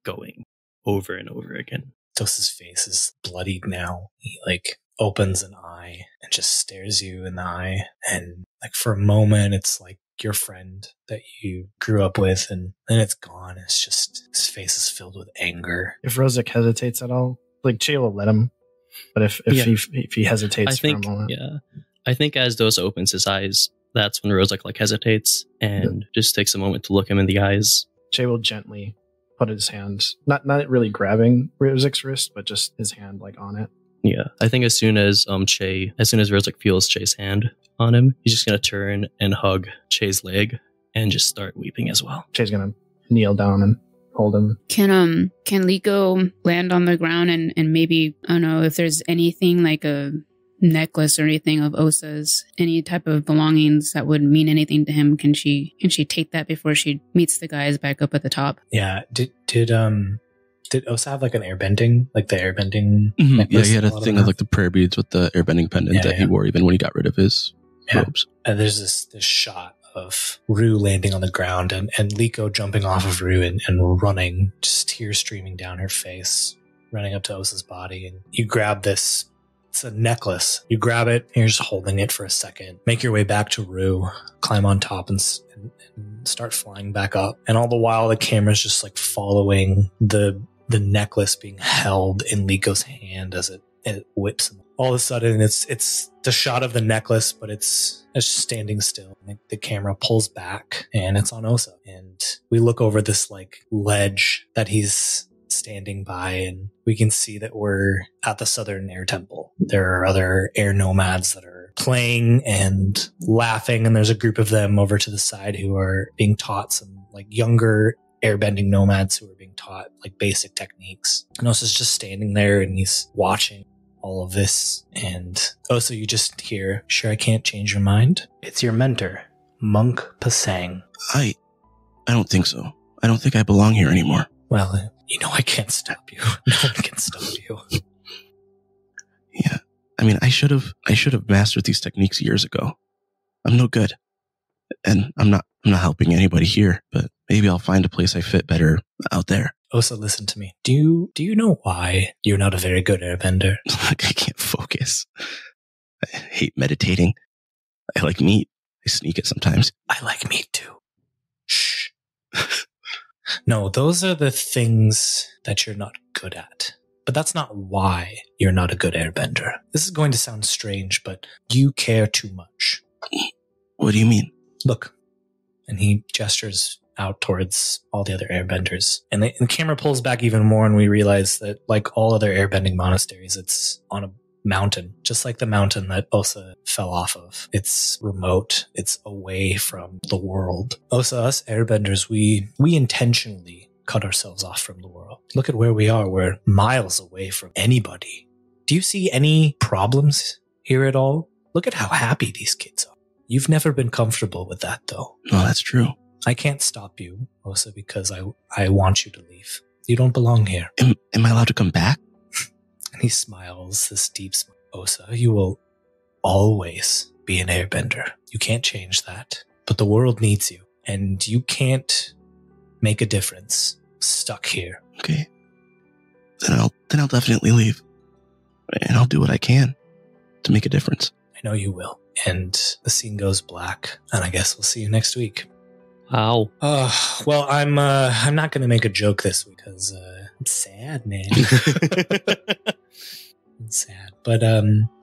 going over and over again. Dosa's face is bloodied now. He opens an eye and just stares you in the eye, and for a moment it's your friend that you grew up with, and then it's gone. It's just his face is filled with anger. If Rozuk hesitates at all, Che will let him, but if he hesitates for a moment, I think as Dosa opens his eyes, that's when Rozuk hesitates and just takes a moment to look him in the eyes. Che will gently put his hand, not really grabbing Rozuk's wrist, but just his hand on it. Yeah, I think as soon as Rozuk feels Che's hand on him, he's just gonna turn and hug Che's leg and just start weeping as well. Che's gonna kneel down and hold him. Can Liko land on the ground and maybe, I don't know if there's anything like a necklace or anything of Osa's, any type of belongings that would mean anything to him? Can she take that before she meets the guys back up at the top? Yeah. Did Osa have an airbending, the airbending necklace? Yeah, he had a thing of the prayer beads with the airbending pendant that he wore even when he got rid of his robes. And there's this shot of Rue landing on the ground and Liko jumping off of Rue and running, just tears streaming down her face, running up to Osa's body. And you grab this. It's a necklace. You grab it, and you're just holding it for a second. Make your way back to Rue, climb on top and start flying back up. And all the while, the camera's just following the necklace being held in Liko's hand as it whips. All of a sudden, it's the shot of the necklace, but it's standing still. The camera pulls back, and it's on Osa. And we look over this ledge that he's standing by, and we can see that we're at the Southern Air Temple. There are other air nomads that are playing and laughing, and there's a group of them over to the side who are being taught some younger airbending nomads who are being taught basic techniques. And Osa's just standing there and he's watching all of this. And Osa, you just hear, "Sure, I can't change your mind? It's your mentor, Monk Pasang." I don't think so. I don't think I belong here anymore. Well, You know I can't stop you. No one can stop you. Yeah. I mean, I should have mastered these techniques years ago. I'm no good. And I'm not helping anybody here, but maybe I'll find a place I fit better out there. Osa, listen to me. Do you know why you're not a very good airbender? Like, I can't focus. I hate meditating. I like meat. I sneak it sometimes. I like meat too. Shh. No, those are the things that you're not good at. But that's not why you're not a good airbender. This is going to sound strange, but you care too much. What do you mean? Look. And he gestures out towards all the other airbenders. And the camera pulls back even more, and we realize that, like all other airbending monasteries, it's on a mountain, just like the mountain that Osa fell off of. It's remote. It's away from the world. Osa, us airbenders, we intentionally cut ourselves off from the world. Look at where we are. We're miles away from anybody. Do you see any problems here at all? Look at how happy these kids are. You've never been comfortable with that, though. No, that's true. I can't stop you, Osa, because I want you to leave. You don't belong here. Am I allowed to come back? And he smiles, this deep smile. Osa, you will always be an airbender. You can't change that. But the world needs you. And you can't make a difference stuck here. Okay. Then I'll definitely leave. And I'll do what I can to make a difference. I know you will. And the scene goes black. And I guess we'll see you next week. Wow. Well, I'm not going to make a joke this week because I'm sad, man. I'm sad, but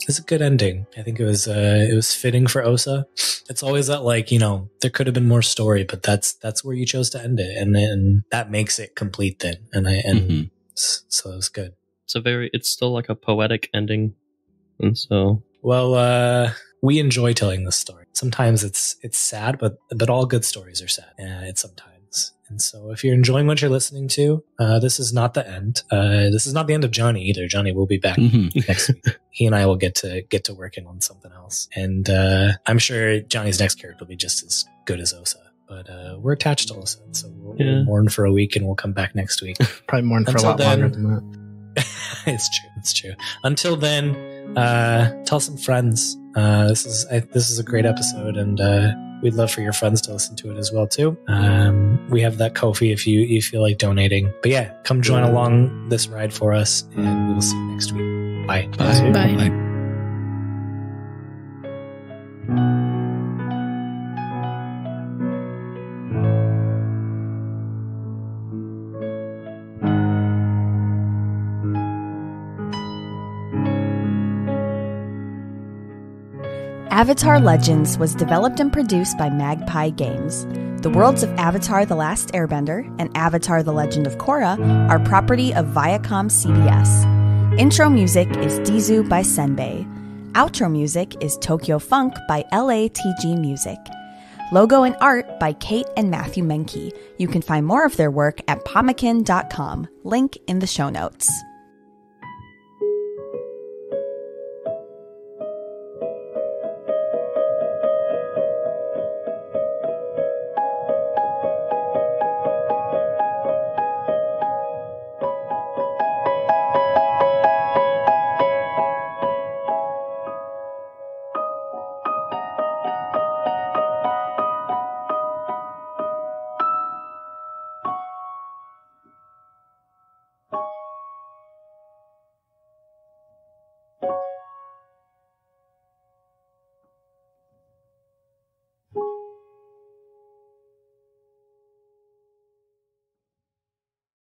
it's a good ending. I think it was fitting for Osa. It's always that, like, you know, there could have been more story, but that's where you chose to end it, and then that makes it complete. Then, so it was good. It's still like a poetic ending, and so well, we enjoy telling this story. Sometimes it's sad, but all good stories are sad. It's sometimes. And so if you're enjoying what you're listening to, this is not the end. This is not the end of Johnny either. Johnny will be back next week. He and I will get to working on something else. And I'm sure Johnny's next character will be just as good as Osa. But we're attached to Osa, so we'll mourn for a week and we'll come back next week. Probably mourn for a lot longer than that. It's true. Until then, tell some friends. This is a great episode, and we'd love for your friends to listen to it as well too. We have that Ko-fi if you feel like donating. But yeah, come join along this ride for us, and we will see you next week. Bye. Bye. Bye. Avatar Legends was developed and produced by Magpie Games. The worlds of Avatar The Last Airbender and Avatar The Legend of Korra are property of Viacom CBS. Intro music is Dizu by Senbei. Outro music is Tokyo Funk by LATG Music. Logo and art by Kate and Matthew Menke. You can find more of their work at pomakin.com. Link in the show notes.